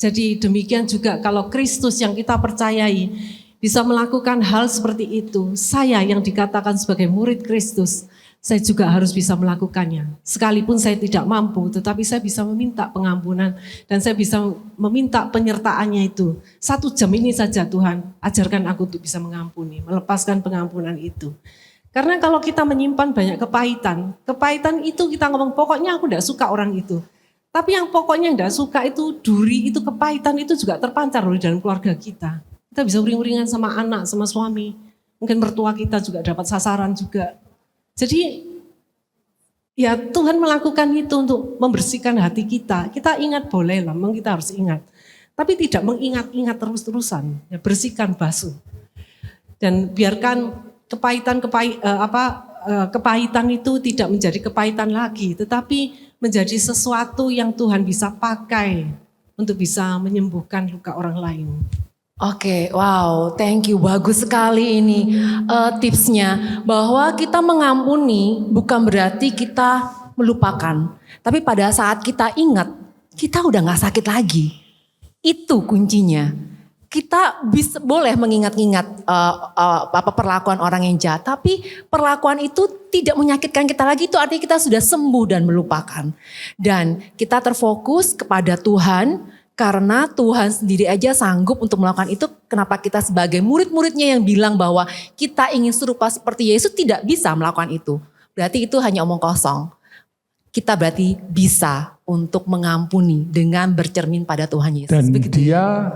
Jadi demikian juga kalau Kristus yang kita percayai bisa melakukan hal seperti itu, saya yang dikatakan sebagai murid Kristus, saya juga harus bisa melakukannya. Sekalipun saya tidak mampu, tetapi saya bisa meminta pengampunan dan saya bisa meminta penyertaannya itu. 1 jam ini saja Tuhan, ajarkan aku untuk bisa mengampuni, melepaskan pengampunan itu. Karena kalau kita menyimpan banyak kepahitan itu kita ngomong pokoknya aku tidak suka orang itu. Tapi yang pokoknya tidak suka itu duri, itu kepahitan itu juga terpancar di dalam keluarga kita. Kita bisa uring-uringan sama anak, sama suami. Mungkin mertua kita juga dapat sasaran juga. Jadi ya Tuhan melakukan itu untuk membersihkan hati kita. Kita ingat boleh lah, memang kita harus ingat. Tapi tidak mengingat-ingat terus-terusan. Ya, bersihkan, basuh. Dan biarkan kepahitan itu tidak menjadi kepahitan lagi. Tetapi menjadi sesuatu yang Tuhan bisa pakai untuk bisa menyembuhkan luka orang lain.
Oke, wow, thank you, bagus sekali ini tipsnya. Bahwa kita mengampuni bukan berarti kita melupakan. Tapi pada saat kita ingat, kita udah gak sakit lagi. Itu kuncinya. Kita boleh mengingat-ingat perlakuan orang yang jahat. Tapi perlakuan itu tidak menyakitkan kita lagi. Itu artinya kita sudah sembuh dan melupakan. Dan kita terfokus kepada Tuhan. Karena Tuhan sendiri aja sanggup untuk melakukan itu, kenapa kita sebagai murid-muridnya yang bilang bahwa kita ingin serupa seperti Yesus tidak bisa melakukan itu. berarti itu hanya omong kosong. Kita berarti bisa untuk mengampuni dengan bercermin pada Tuhan Yesus.
Dan
Begitu.
dia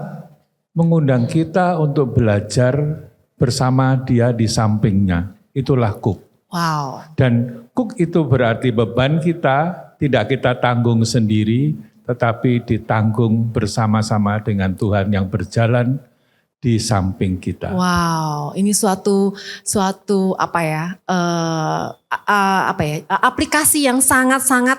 mengundang kita untuk belajar bersama dia di sampingnya. Itulah Cook.
Wow.
Dan Cook itu berarti beban kita tidak kita tanggung sendiri, tetapi ditanggung bersama-sama dengan Tuhan yang berjalan di samping kita.
Wow, ini suatu aplikasi yang sangat-sangat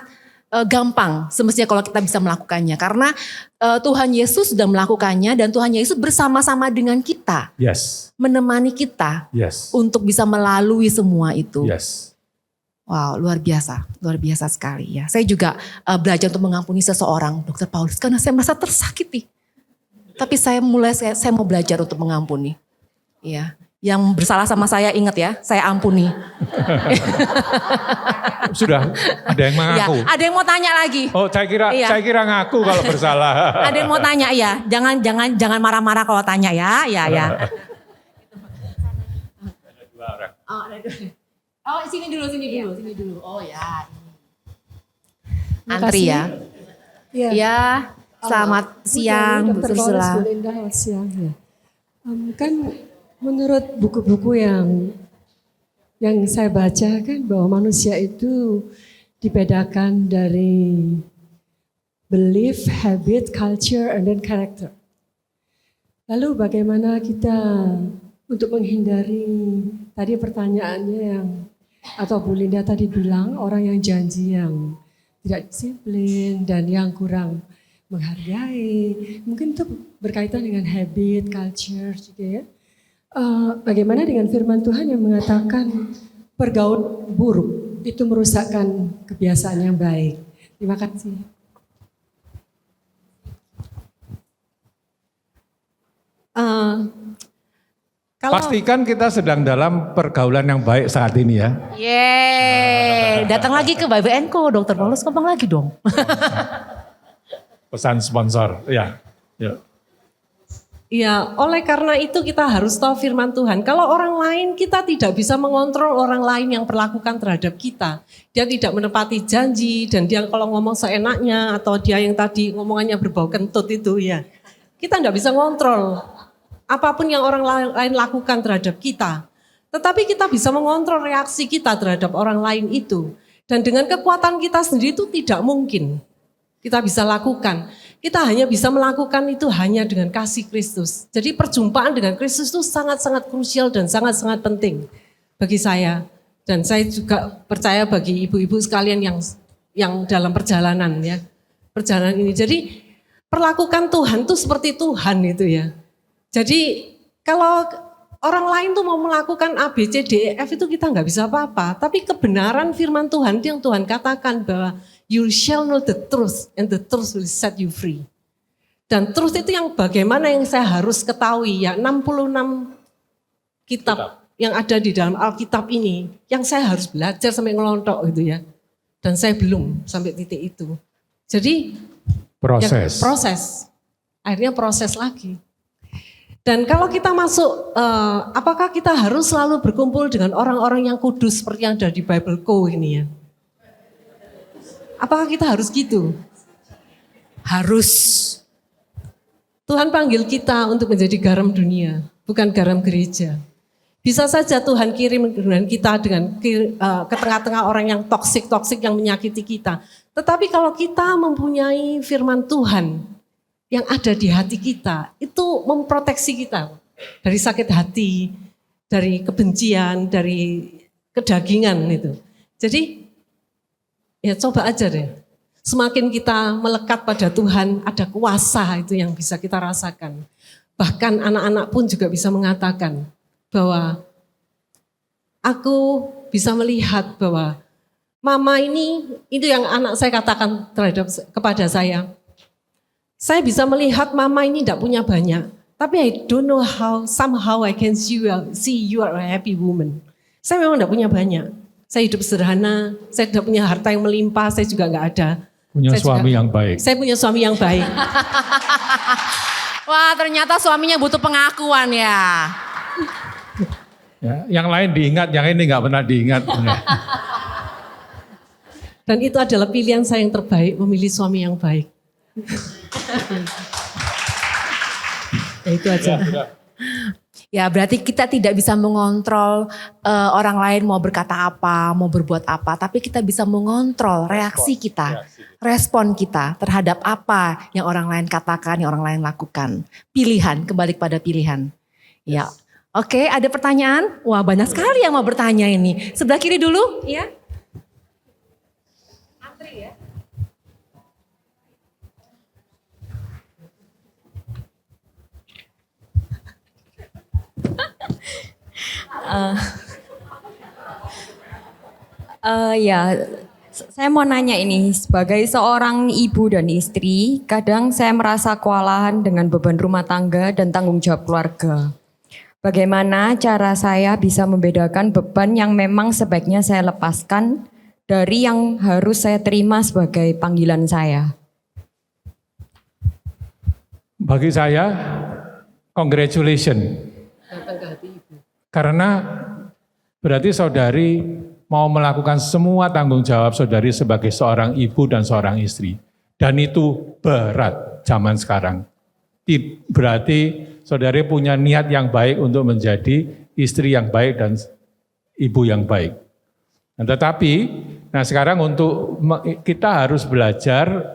gampang semestinya kalau kita bisa melakukannya, karena Tuhan Yesus sudah melakukannya dan Tuhan Yesus bersama-sama dengan kita,
Yes,
menemani kita
yes,
untuk bisa melalui semua itu.
yes.
Wow, luar biasa sekali ya. Saya juga belajar untuk mengampuni seseorang, Dr. Paulus, karena saya merasa tersakiti. Tapi saya mau belajar untuk mengampuni. Iya, yang bersalah sama saya ingat ya, saya ampuni.
Sudah ada yang mengaku.
Ya, ada yang mau tanya lagi.
Oh, saya
Iya.
kira ngaku kalau bersalah.
Ada yang mau tanya ya, jangan marah-marah kalau tanya ya, ya. Oh, ada dua. Oh, sini dulu. Oh ya. Antri ya.
Iya.
Ya, selamat siang Bu
Dr. Paulus,
Sursula.
Bu Linda, selamat siang ya. Kan menurut buku-buku yang saya baca kan bahwa manusia itu dibedakan dari belief, habit, culture, and then character. Lalu bagaimana kita untuk menghindari tadi pertanyaannya atau Bu Linda tadi bilang orang yang janji yang tidak disiplin dan yang kurang menghargai, mungkin itu berkaitan dengan habit, culture juga ya. Bagaimana dengan firman Tuhan yang mengatakan pergaulan buruk itu merusakkan kebiasaan yang baik. Terima kasih.
Pastikan kita sedang dalam pergaulan yang baik saat ini ya.
Yeay, datang lagi ke Bible & Co, Dr. Paulus, ngomong lagi dong.
Pesan sponsor, ya. Ya.
Ya, oleh karena itu kita harus tahu firman Tuhan. Kalau orang lain, kita tidak bisa mengontrol orang lain yang perlakukan terhadap kita. Dia tidak menepati janji dan dia kalau ngomong seenaknya atau dia yang tadi ngomongannya berbau kentut itu ya. Kita tidak bisa ngontrol apapun yang orang lain lakukan terhadap kita. Tetapi kita bisa mengontrol reaksi kita terhadap orang lain itu. Dan dengan kekuatan kita sendiri itu tidak mungkin kita bisa lakukan. Kita hanya bisa melakukan itu hanya dengan kasih Kristus. Jadi perjumpaan dengan Kristus itu sangat-sangat krusial dan sangat-sangat penting bagi saya. Dan saya juga percaya bagi ibu-ibu sekalian yang dalam perjalanan ya. Perjalanan ini. Jadi perlakukan Tuhan itu seperti Tuhan itu ya. Jadi kalau orang lain tuh mau melakukan A, B, C, D, E, F itu kita nggak bisa apa-apa. Tapi kebenaran firman Tuhan itu yang Tuhan katakan bahwa you shall know the truth and the truth will set you free. Dan truth itu yang bagaimana yang saya harus ketahui ya 66 kitab yang ada di dalam Alkitab ini yang saya harus belajar sampai ngelontok gitu ya. Dan saya belum sampai titik itu. Jadi
Proses.
proses. Akhirnya proses lagi. Dan kalau kita masuk, apakah kita harus selalu berkumpul dengan orang-orang yang kudus seperti yang ada di Bible Co ini ya? Apakah kita harus gitu? Harus. Tuhan panggil kita untuk menjadi garam dunia, bukan garam gereja. Bisa saja Tuhan kirim kita ke tengah-tengah orang yang toksik yang menyakiti kita. Tetapi kalau kita mempunyai firman Tuhan yang ada di hati kita, itu memproteksi kita dari sakit hati, dari kebencian, dari kedagingan itu. Jadi ya coba aja deh. Semakin kita melekat pada Tuhan, ada kuasa itu yang bisa kita rasakan. Bahkan anak-anak pun juga bisa mengatakan bahwa aku bisa melihat bahwa mama ini, itu yang anak saya katakan kepada saya. Saya bisa melihat mama ini tidak punya banyak. Tapi I don't know how, somehow I can see you are a happy woman. Saya memang tidak punya banyak. Saya hidup sederhana, saya tidak punya harta yang melimpah, saya juga nggak ada.
Punya
Saya
suami
juga,
yang baik.
Saya punya suami yang baik.
Wah, ternyata suaminya butuh pengakuan ya.
Ya, yang lain diingat, yang ini nggak pernah diingat.
Dan itu adalah pilihan saya yang terbaik, memilih suami yang baik. Ya, itu aja.
Ya berarti kita tidak bisa mengontrol orang lain mau berkata apa, mau berbuat apa. Tapi kita bisa mengontrol reaksi kita, respon kita terhadap apa yang orang lain katakan, yang orang lain lakukan. Pilihan, kembali kepada pilihan. Ya, oke, ada pertanyaan? Wah banyak sekali yang mau bertanya ini. Sebelah kiri dulu, ya. Antri ya.
Ya, saya mau nanya ini, sebagai seorang ibu dan istri, kadang saya merasa kewalahan dengan beban rumah tangga dan tanggung jawab keluarga. Bagaimana cara saya bisa membedakan beban yang memang sebaiknya saya lepaskan dari yang harus saya terima sebagai panggilan saya?
Bagi saya, congratulations. Karena berarti saudari mau melakukan semua tanggung jawab saudari sebagai seorang ibu dan seorang istri. Dan itu berat zaman sekarang. Berarti saudari punya niat yang baik untuk menjadi istri yang baik dan ibu yang baik. Nah, tetapi, sekarang untuk kita harus belajar,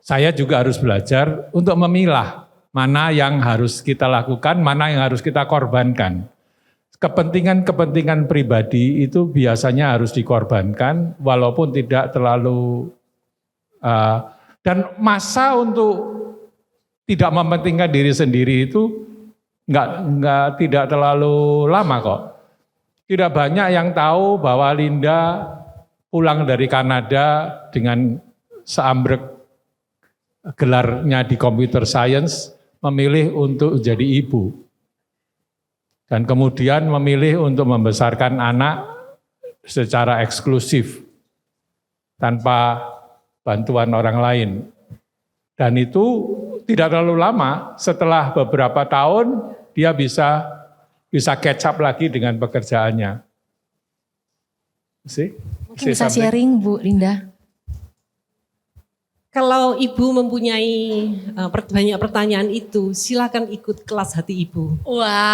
saya juga harus belajar untuk memilah mana yang harus kita lakukan, mana yang harus kita korbankan. Kepentingan-kepentingan pribadi itu biasanya harus dikorbankan walaupun tidak terlalu dan masa untuk tidak mementingkan diri sendiri itu tidak terlalu lama kok. Tidak banyak yang tahu bahwa Linda pulang dari Kanada dengan seambrek gelarnya di computer science memilih untuk jadi ibu. Dan kemudian memilih untuk membesarkan anak secara eksklusif, tanpa bantuan orang lain. Dan itu tidak terlalu lama, setelah beberapa tahun dia bisa catch up lagi dengan pekerjaannya.
Mungkin bisa sharing Bu Linda.
Kalau ibu mempunyai banyak pertanyaan itu, silakan ikut kelas hati ibu.
Wah,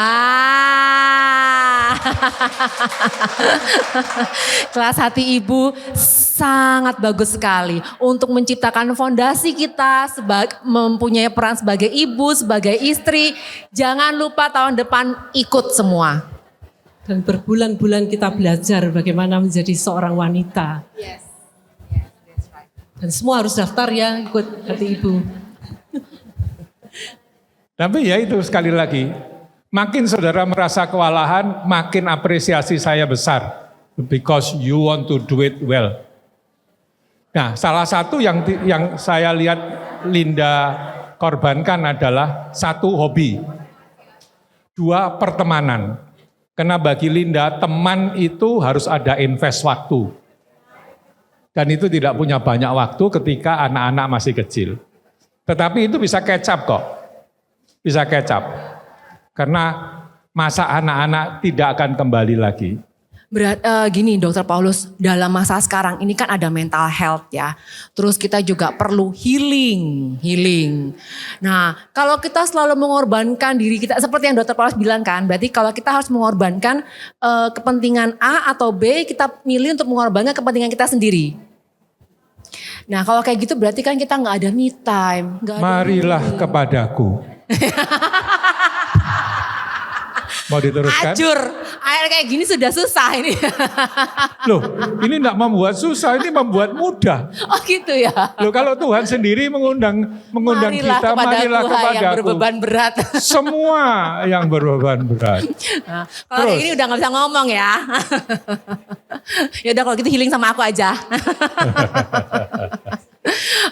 kelas hati ibu sangat bagus sekali untuk menciptakan fondasi kita mempunyai peran sebagai ibu, sebagai istri. Jangan lupa tahun depan ikut semua.
Dan berbulan-bulan kita belajar bagaimana menjadi seorang wanita.
Yes.
Dan semua harus daftar ya ikut hati ibu.
Tapi ya itu sekali lagi, makin saudara merasa kewalahan, makin apresiasi saya besar. Because you want to do it well. Nah, salah satu yang saya lihat Linda korbankan adalah 1 hobi, 2 pertemanan. Karena bagi Linda teman itu harus ada invest waktu. Dan itu tidak punya banyak waktu ketika anak-anak masih kecil. Tetapi itu bisa catch up kok. Bisa catch up. Karena masa anak-anak tidak akan kembali lagi.
Gini Dokter Paulus, dalam masa sekarang ini kan ada mental health ya. Terus kita juga perlu healing. Nah kalau kita selalu mengorbankan diri kita, seperti yang Dokter Paulus bilang kan, berarti kalau kita harus mengorbankan kepentingan A atau B, kita milih untuk mengorbankan kepentingan kita sendiri. Nah kalau kayak gitu berarti kan kita gak ada me time.
Marilah kepadaku. Mau diteruskan?
Ajur, air kayak gini sudah susah ini.
Loh, ini enggak membuat susah, ini membuat mudah.
Oh gitu ya.
Loh, kalau Tuhan sendiri mengundang kita, marilah kepadaku.
Yang berbeban berat.
Semua yang berbeban berat.
Nah, kalau kayak gini udah gak bisa ngomong ya. Ya udah kalau gitu healing sama aku aja.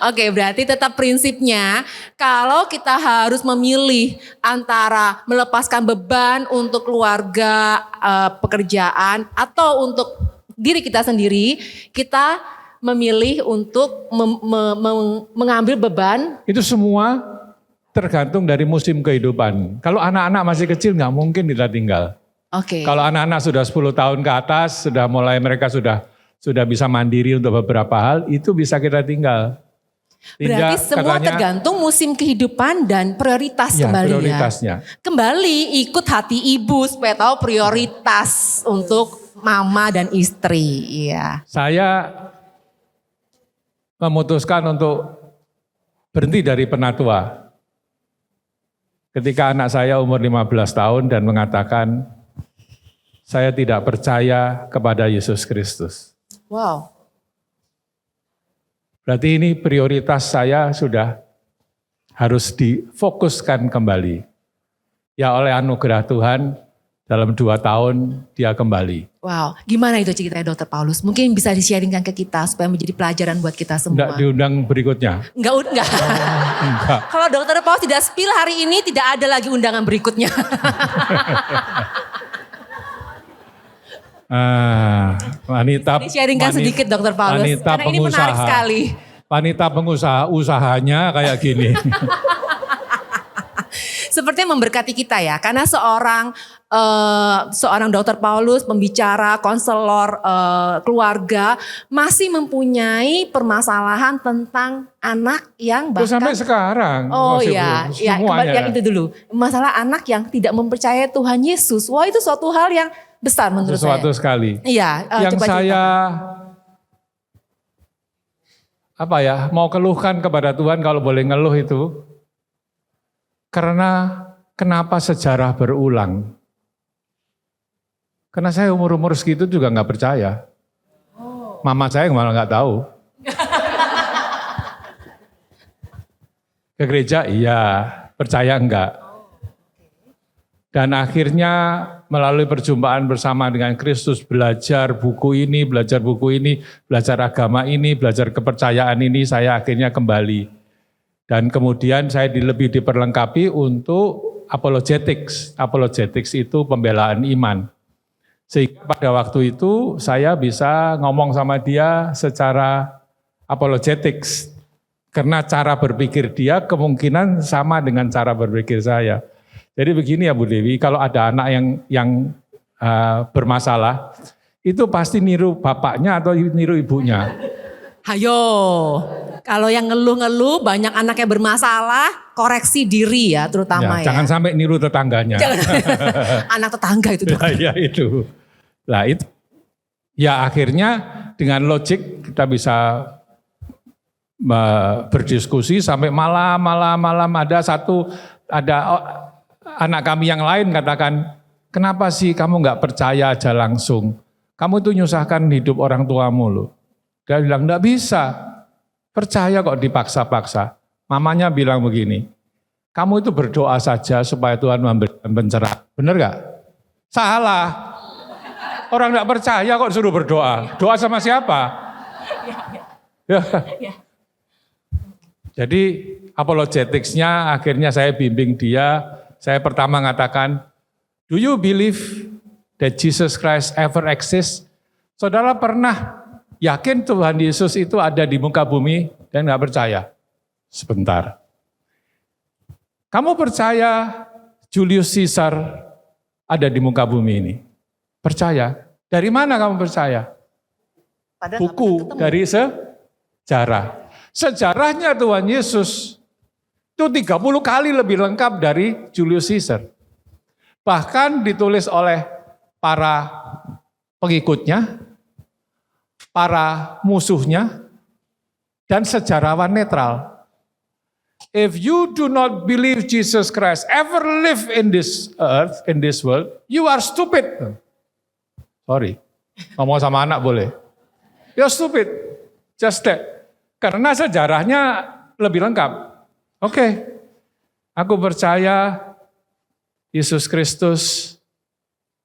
Oke, berarti tetap prinsipnya kalau kita harus memilih antara melepaskan beban untuk keluarga, pekerjaan atau untuk diri kita sendiri, kita memilih untuk mengambil beban.
Itu semua tergantung dari musim kehidupan. Kalau anak-anak masih kecil nggak mungkin kita tinggal.
Oke.
Kalau anak-anak sudah 10 tahun ke atas, mereka sudah sudah bisa mandiri untuk beberapa hal, itu bisa kita tinggal.
Berarti semua tergantung musim kehidupan dan prioritas
ya,
kembali
prioritasnya.
ya. Kembali ikut hati ibu supaya tahu prioritas untuk mama dan istri. Iya.
Saya memutuskan untuk berhenti dari penatua. Ketika anak saya umur 15 tahun dan mengatakan, saya tidak percaya kepada Yesus Kristus.
Wow.
Berarti ini prioritas saya sudah harus difokuskan kembali. Ya oleh anugerah Tuhan, dalam 2 tahun dia kembali.
Wow, gimana itu ceritanya Dr. Paulus? Mungkin bisa di-sharingkan ke kita supaya menjadi pelajaran buat kita semua.
Enggak diundang berikutnya?
Enggak.
Enggak.
Kalau Dr. Paulus tidak spill hari ini, tidak ada lagi undangan berikutnya.
Wanita
Di-sharingkan sedikit Dr. Paulus,
wanita
karena ini menarik sekali.
Wanita pengusaha, usahanya kayak gini.
Sepertinya memberkati kita ya, karena seorang Dr. Paulus, pembicara, konselor keluarga, masih mempunyai permasalahan tentang anak yang
Itu sampai sekarang.
Oh
masih
iya,
belum.
ya,
Semuanya.
yang itu dulu. Masalah anak yang tidak mempercayai Tuhan Yesus. Wah, itu suatu hal yang besar menurut
Sesuatu
saya.
sekali.
Iya,
Yang
coba
saya
ceritakan.
mau keluhkan kepada Tuhan kalau boleh ngeluh itu. Karena kenapa sejarah berulang? Karena saya umur-umur segitu juga nggak percaya. Mama saya malah nggak tahu. Ke gereja iya, percaya enggak. Dan akhirnya melalui perjumpaan bersama dengan Kristus, belajar buku ini, belajar agama ini, belajar kepercayaan ini, saya akhirnya kembali. Dan kemudian saya lebih diperlengkapi untuk apologetics. Apologetics itu pembelaan iman. Sehingga pada waktu itu saya bisa ngomong sama dia secara apologetics. Karena cara berpikir dia kemungkinan sama dengan cara berpikir saya. Jadi begini ya Bu Dewi, kalau ada anak yang bermasalah, itu pasti niru bapaknya atau niru ibunya.
Hayo, kalau yang ngeluh-ngeluh banyak anak yang bermasalah, koreksi diri ya terutama ya.
Jangan sampai niru tetangganya.
Anak tetangga itu.
Ya itu. Nah itu. Ya akhirnya dengan logik kita bisa berdiskusi sampai malam ada anak kami yang lain katakan, kenapa sih kamu nggak percaya aja langsung? Kamu itu nyusahkan hidup orang tuamu loh. Dia bilang, enggak bisa. Percaya kok dipaksa-paksa. Mamanya bilang begini, kamu itu berdoa saja supaya Tuhan memberikan pencerahan. Benar gak? Salah. Orang enggak percaya kok suruh berdoa. Doa sama siapa? Ya. Jadi apologetics-nya akhirnya saya bimbing dia. Saya pertama mengatakan, do you believe that Jesus Christ ever exists? Saudara pernah yakin Tuhan Yesus itu ada di muka bumi dan nggak percaya? Sebentar. Kamu percaya Julius Caesar ada di muka bumi ini? Percaya. Dari mana kamu percaya? Buku dari sejarah. Sejarahnya Tuhan Yesus itu 30 kali lebih lengkap dari Julius Caesar. Bahkan ditulis oleh para pengikutnya, para musuhnya, dan sejarawan netral. If you do not believe Jesus Christ ever live in this earth, in this world, you are stupid. Sorry, ngomong sama anak boleh. You're stupid, just that. Karena sejarahnya lebih lengkap. Oke, aku percaya Yesus Kristus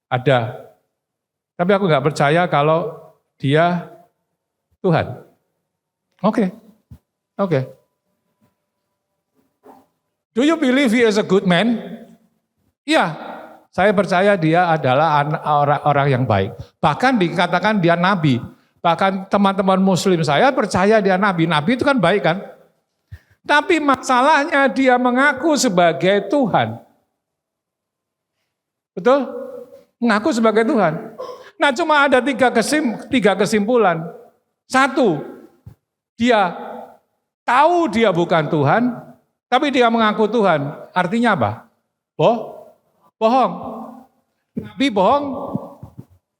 ada. Tapi aku nggak percaya kalau dia Tuhan. Oke. Do you believe he is a good man? Iya, saya percaya dia adalah orang yang baik. Bahkan dikatakan dia nabi. Bahkan teman-teman muslim saya percaya dia nabi. Nabi itu kan baik kan? Tapi masalahnya dia mengaku sebagai Tuhan. Betul? Mengaku sebagai Tuhan. Nah cuma ada tiga kesimpulan. Satu, dia tahu dia bukan Tuhan, tapi dia mengaku Tuhan. Artinya apa? Bohong. Nabi bohong,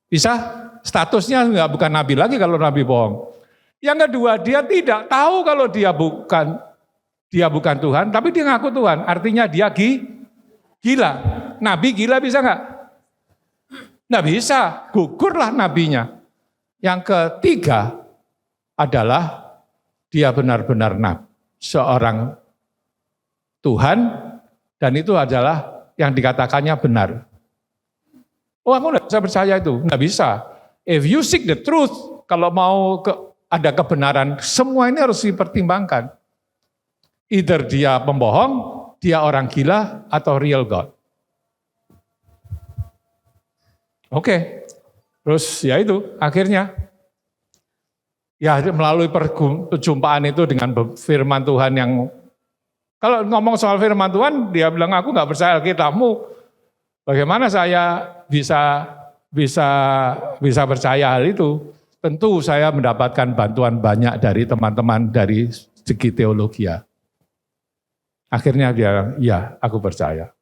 bisa statusnya bukan nabi lagi kalau nabi bohong. Yang kedua, dia tidak tahu kalau dia bukan Tuhan, tapi dia ngaku Tuhan. Artinya dia gila. Nabi gila bisa nggak? Nggak bisa, gugurlah nabinya. Yang ketiga adalah dia benar-benar seorang Tuhan, dan itu adalah yang dikatakannya benar. Oh, aku nggak bisa percaya itu, nggak bisa. If you seek the truth, kalau mau ada kebenaran, semua ini harus dipertimbangkan. Either dia pembohong, dia orang gila, atau real God. Oke, terus ya itu akhirnya. Ya melalui perjumpaan itu dengan firman Tuhan yang, kalau ngomong soal firman Tuhan, dia bilang aku nggak percaya Alkitabmu. Bagaimana saya bisa percaya hal itu? Tentu saya mendapatkan bantuan banyak dari teman-teman dari segi teologi. Akhirnya dia, ya aku percaya.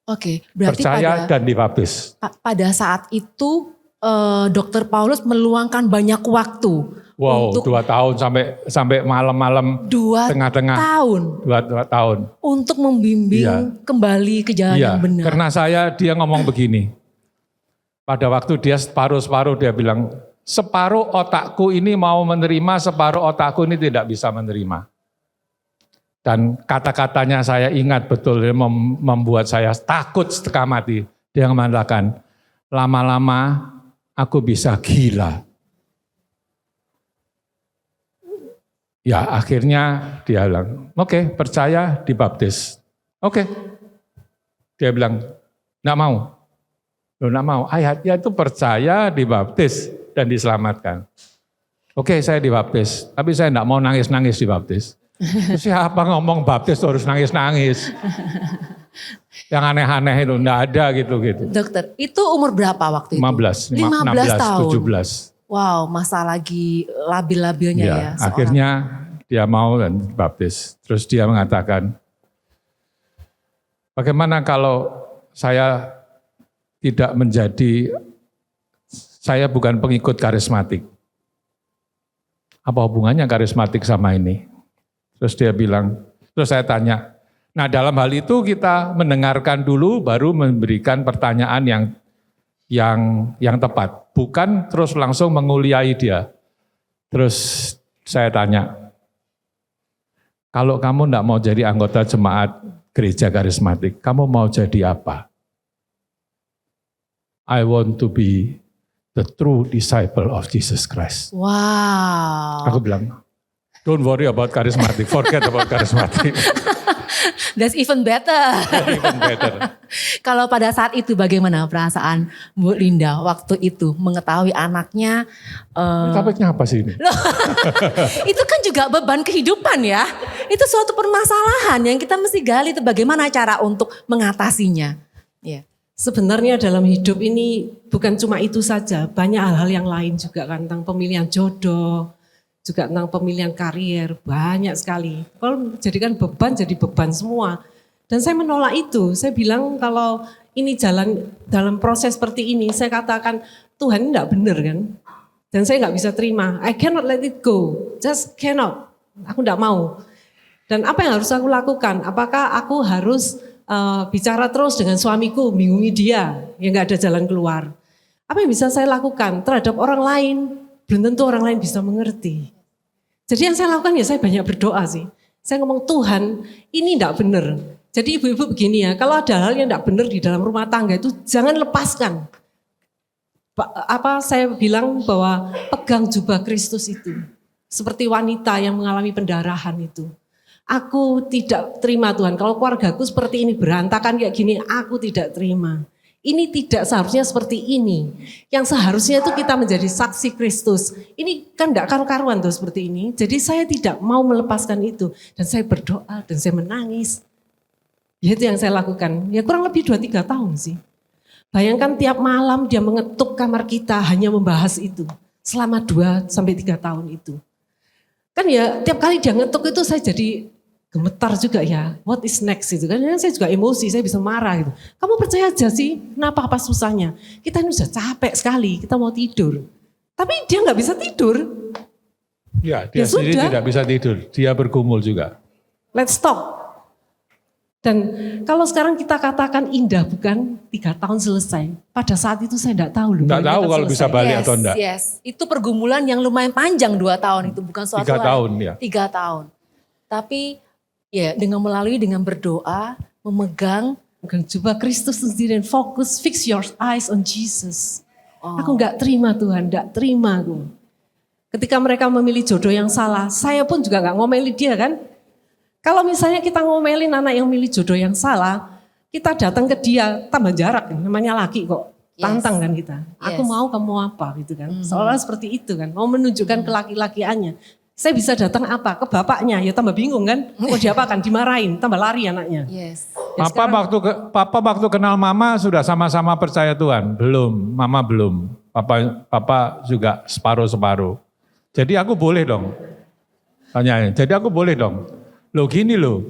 Oke, berarti
percaya dan dibaptis.
Pada saat itu Dr. Paulus meluangkan banyak waktu.
Wow,
untuk
2 tahun sampai malam-malam tengah-tengah. 2 tahun.
Untuk membimbing kembali ke jalan yang benar.
Karena dia ngomong begini. Pada waktu dia separuh-separuh dia bilang, separuh otakku ini mau menerima, separuh otakku ini tidak bisa menerima. Dan kata-katanya saya ingat betul, membuat saya takut setengah mati. Dia mengatakan, lama-lama aku bisa gila. Ya akhirnya dia bilang, oke, percaya dibaptis. Oke. Dia bilang, enggak mau. Enggak mau. Ayatnya itu percaya dibaptis dan diselamatkan. Oke, saya dibaptis, tapi saya enggak mau nangis-nangis dibaptis. Terus siapa ngomong baptis harus nangis-nangis? Yang aneh-aneh itu enggak ada gitu.
Dokter, itu umur berapa waktu itu?
15
tahun.
17.
Wow, masa lagi labil-labilnya ya.
Akhirnya dia mau dan baptis. Terus dia mengatakan, bagaimana kalau saya tidak saya bukan pengikut karismatik. Apa hubungannya karismatik sama ini? Terus dia bilang, terus saya tanya, nah dalam hal itu kita mendengarkan dulu baru memberikan pertanyaan yang tepat. Bukan terus langsung menguliai dia. Terus saya tanya, kalau kamu enggak mau jadi anggota jemaat gereja karismatik, kamu mau jadi apa? I want to be the true disciple of Jesus Christ.
Wow.
Aku bilang, don't worry about karismatik, forget about karismatik.
That's even better.
Even better.
Kalau pada saat itu bagaimana perasaan Bu Linda waktu itu mengetahui anaknya?
Topiknya apa sih ini?
Loh, itu kan juga beban kehidupan ya. Itu suatu permasalahan yang kita mesti gali itu bagaimana cara untuk mengatasinya. Ya.
Sebenarnya dalam hidup ini bukan cuma itu saja, banyak hal-hal yang lain juga kan, tentang pemilihan jodoh, juga tentang pemilihan karier, banyak sekali. Kalau jadikan beban, jadi beban semua. Dan saya menolak itu, saya bilang kalau ini jalan dalam proses seperti ini, saya katakan Tuhan ini tidak benar kan. Dan saya nggak bisa terima, I cannot let it go, just cannot, aku tidak mau. Dan apa yang harus aku lakukan? Apakah aku harus bicara terus dengan suamiku, bingungi dia, ya nggak ada jalan keluar. Apa yang bisa saya lakukan terhadap orang lain? Belum tentu orang lain bisa mengerti. Jadi yang saya lakukan ya saya banyak berdoa sih. Saya ngomong Tuhan ini tidak benar. Jadi ibu-ibu begini ya, kalau ada hal yang tidak benar di dalam rumah tangga itu jangan lepaskan. Saya bilang bahwa pegang jubah Kristus itu. Seperti wanita yang mengalami pendarahan itu. Aku tidak terima Tuhan, kalau keluargaku seperti ini berantakan kayak gini, aku tidak terima. Ini tidak seharusnya seperti ini. Yang seharusnya itu kita menjadi saksi Kristus. Ini kan tidak karu-karuan tuh seperti ini. Jadi saya tidak mau melepaskan itu. Dan saya berdoa dan saya menangis. Ya itu yang saya lakukan. Ya kurang lebih 2-3 tahun sih. Bayangkan tiap malam dia mengetuk kamar kita hanya membahas itu. Selama 2-3 tahun itu. Kan ya tiap kali dia ngetuk itu saya jadi gemetar juga ya. What is next itu kan. Saya juga emosi, saya bisa marah gitu. Kamu percaya aja sih, kenapa apa susahnya? Kita ini sudah capek sekali, kita mau tidur. Tapi dia nggak bisa tidur.
Ya, dia
Ya
sendiri
sudah.
tidak bisa tidur. Dia bergumul juga.
Let's talk. Dan kalau sekarang kita katakan indah bukan 3 tahun selesai. Pada saat itu saya tidak tahu loh.
Tidak
bahwa
tahu
kita
kalau bisa
selesai.
balik atau enggak.
Yes, itu pergumulan yang lumayan panjang 2 tahun itu bukan suatu
3
hari.
tahun ya.
3 tahun. Tapi ya dengan berdoa, memegang.
Bukan coba Kristus sendiri dan fokus, fix your eyes on Jesus.
Oh.
Aku enggak terima Tuhan, enggak terima aku. Ketika mereka memilih jodoh yang salah, saya pun juga enggak ngomeli dia kan. Kalau misalnya kita ngomelin anak yang milih jodoh yang salah, kita datang ke dia, tambah jarak, namanya laki kok.
Yes.
Tantang kan kita. Aku
Yes.
mau, kamu apa gitu kan. Seolah seperti itu kan, mau menunjukkan kelaki-lakiannya. Saya bisa datang apa? Ke bapaknya, ya tambah bingung kan. Mau diapakan, dimarahin, tambah lari anaknya.
Yes.
Ya
Papa waktu kenal Mama sudah sama-sama percaya Tuhan? Belum, Mama belum. Papa juga separuh-separuh. Jadi aku boleh dong. Tanyain, jadi aku boleh dong. Loh gini loh,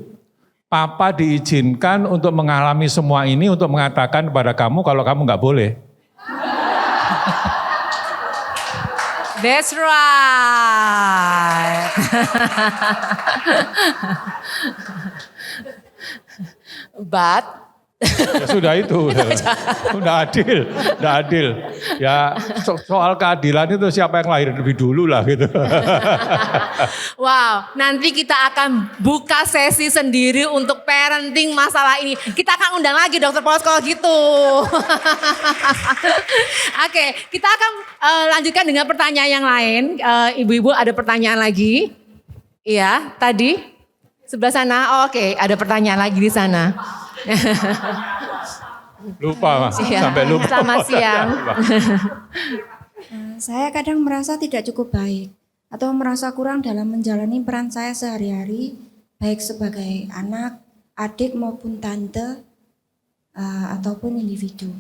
Papa diizinkan untuk mengalami semua ini untuk mengatakan kepada kamu kalau kamu nggak boleh.
That's right. But
Ya sudah itu, udah adil. Ya soal keadilan itu siapa yang lahir lebih dulu lah gitu.
Wow, nanti kita akan buka sesi sendiri untuk parenting masalah ini. Kita akan undang lagi Dokter Paulus kalau gitu. Oke, kita akan lanjutkan dengan pertanyaan yang lain. Ibu-ibu ada pertanyaan lagi? Iya, tadi sebelah sana. Oh, oke, ada pertanyaan lagi di sana.
Lupa Mas,
Iya,
sampai lupa.
selamat siang.
Saya kadang merasa tidak cukup baik atau merasa kurang dalam menjalani peran saya sehari-hari, baik sebagai anak, adik maupun tante, ataupun individu.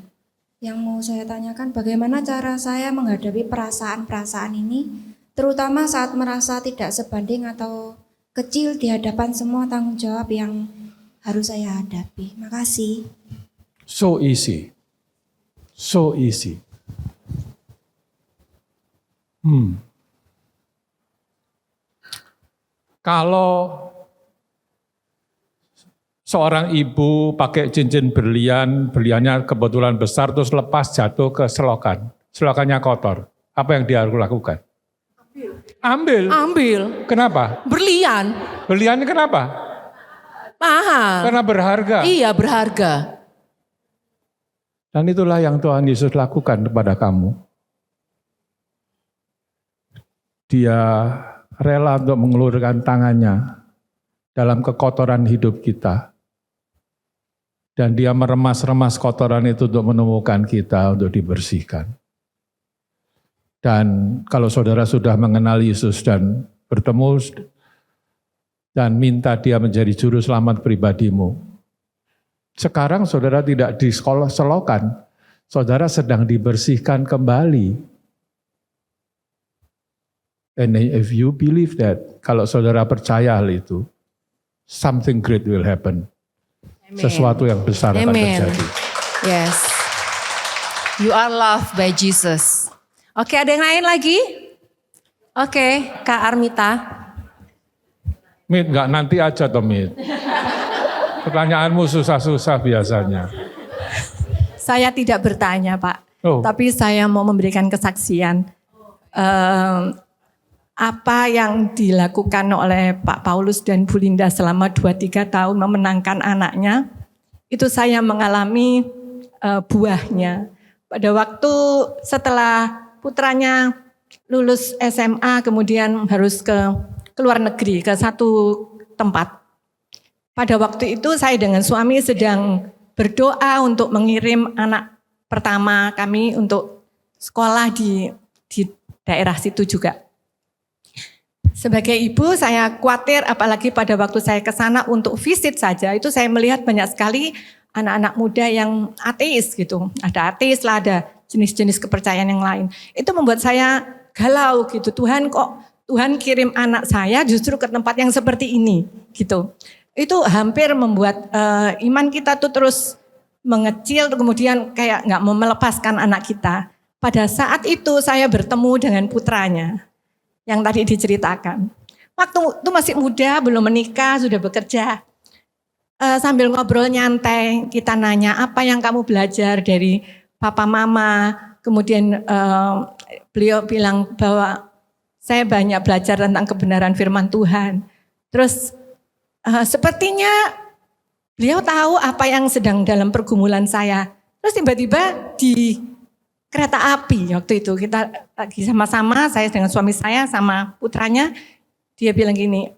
Yang mau saya tanyakan bagaimana cara saya menghadapi perasaan-perasaan ini, terutama saat merasa tidak sebanding atau kecil di hadapan semua tanggung jawab yang harus saya hadapi. Makasih.
So easy. So easy. Kalau seorang ibu pakai cincin berlian, berliannya kebetulan besar terus lepas jatuh ke selokan. Selokannya kotor. Apa yang dia harus lakukan? Ambil.
Ambil,
Kenapa?
berlian,
Berliannya kenapa?
mahal.
Karena berharga.
Iya, berharga.
Dan itulah yang Tuhan Yesus lakukan kepada kamu. Dia rela untuk mengelurkan tangannya dalam kekotoran hidup kita. Dan dia meremas-remas kotoran itu untuk menemukan kita, untuk dibersihkan. Dan kalau saudara sudah mengenal Yesus dan bertemu dan minta dia menjadi juru selamat pribadimu, sekarang saudara tidak di sekolah selokan, saudara sedang dibersihkan kembali. And if you believe that, kalau saudara percaya hal itu, something great will happen. Sesuatu yang besar akan
Amen.
terjadi.
Yes. You are loved by Jesus. Oke, ada yang lain lagi? Oke, Kak Armita.
Mit, enggak nanti aja toh Mit. Pertanyaanmu susah-susah biasanya.
Saya tidak bertanya Pak,
Oh.
tapi saya mau memberikan kesaksian. Apa yang dilakukan oleh Pak Paulus dan Bu Linda selama 2-3 tahun memenangkan anaknya, itu saya mengalami buahnya. Pada waktu setelah putranya lulus SMA kemudian harus ke luar negeri, ke satu tempat. Pada waktu itu saya dengan suami sedang berdoa untuk mengirim anak pertama kami untuk sekolah di daerah situ juga. Sebagai ibu saya khawatir, apalagi pada waktu saya ke sana untuk visit saja, itu saya melihat banyak sekali anak-anak muda yang ateis gitu. Ada ateis lah, ada jenis-jenis kepercayaan yang lain. Itu membuat saya galau gitu. Tuhan kirim anak saya justru ke tempat yang seperti ini gitu. Itu hampir membuat iman kita tuh terus mengecil, kemudian kayak nggak mau melepaskan anak kita. Pada saat itu saya bertemu dengan putranya yang tadi diceritakan. Waktu itu masih muda, belum menikah, sudah bekerja. Sambil ngobrol nyantai, kita nanya apa yang kamu belajar dari papa mama. Kemudian beliau bilang bahwa saya banyak belajar tentang kebenaran firman Tuhan. Terus sepertinya beliau tahu apa yang sedang dalam pergumulan saya. Terus tiba-tiba di kereta api waktu itu kita lagi sama-sama, saya dengan suami saya sama putranya, dia bilang gini,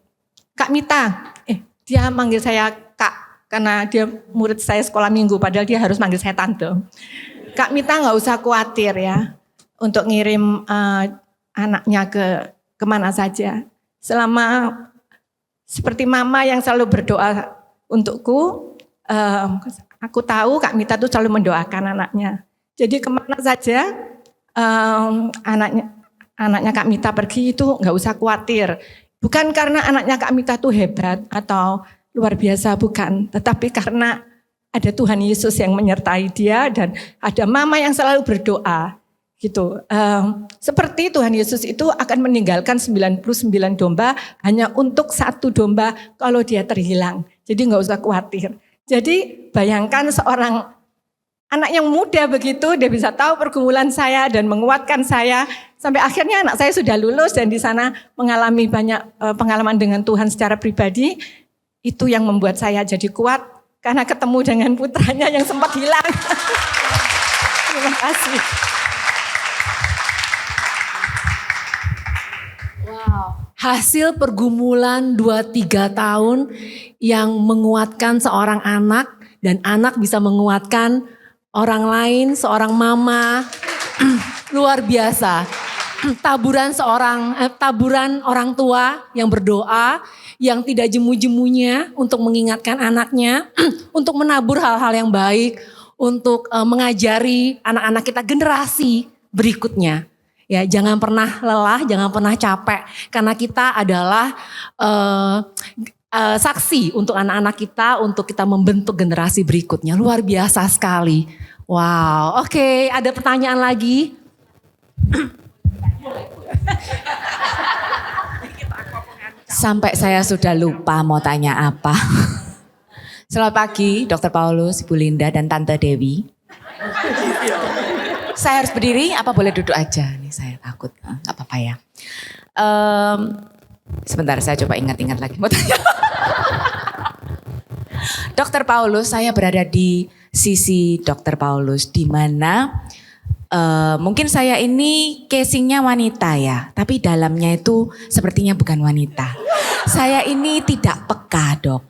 Kak Mita, dia manggil saya Kak, karena dia murid saya sekolah minggu, padahal dia harus manggil saya Tante. Kak Mita nggak usah khawatir ya, untuk ngirim anaknya kemana saja. Selama seperti mama yang selalu berdoa untukku, aku tahu Kak Mita tuh selalu mendoakan anaknya. Jadi kemana saja anaknya Kak Mita pergi itu nggak usah khawatir. Bukan karena anaknya Kak Mita tuh hebat atau luar biasa, bukan. Tetapi karena ada Tuhan Yesus yang menyertai dia dan ada mama yang selalu berdoa gitu. Seperti Tuhan Yesus itu akan meninggalkan 99 domba hanya untuk satu domba kalau dia terhilang. Jadi nggak usah khawatir. Jadi bayangkan seorang anak yang muda begitu, dia bisa tahu pergumulan saya dan menguatkan saya. Sampai akhirnya anak saya sudah lulus dan di sana mengalami banyak pengalaman dengan Tuhan secara pribadi. Itu yang membuat saya jadi kuat karena ketemu dengan putranya yang sempat hilang. Terima kasih.
Wow. Hasil pergumulan 2-3 tahun yang menguatkan seorang anak dan anak bisa menguatkan orang lain, seorang mama. Luar biasa. Taburan orang tua yang berdoa, yang tidak jemu-jemunya untuk mengingatkan anaknya, untuk menabur hal-hal yang baik, untuk mengajari anak-anak kita generasi berikutnya. Ya, jangan pernah lelah, jangan pernah capek, karena kita adalah saksi untuk anak-anak kita, untuk kita membentuk generasi berikutnya. Luar biasa sekali. Wow, oke, ada pertanyaan lagi?
Sampai saya sudah lupa mau tanya apa. Selamat pagi, Dr. Paulus, Ibu Linda, dan Tante Dewi. Saya harus berdiri, apa boleh duduk aja? Nih saya takut, nggak apa-apa ya. Sebentar, saya coba ingat-ingat lagi mau tanya. Dr. Paulus, saya berada di sisi Dr. Paulus, di mana mungkin saya ini casingnya wanita ya, tapi dalamnya itu sepertinya bukan wanita. Saya ini tidak peka, Dok.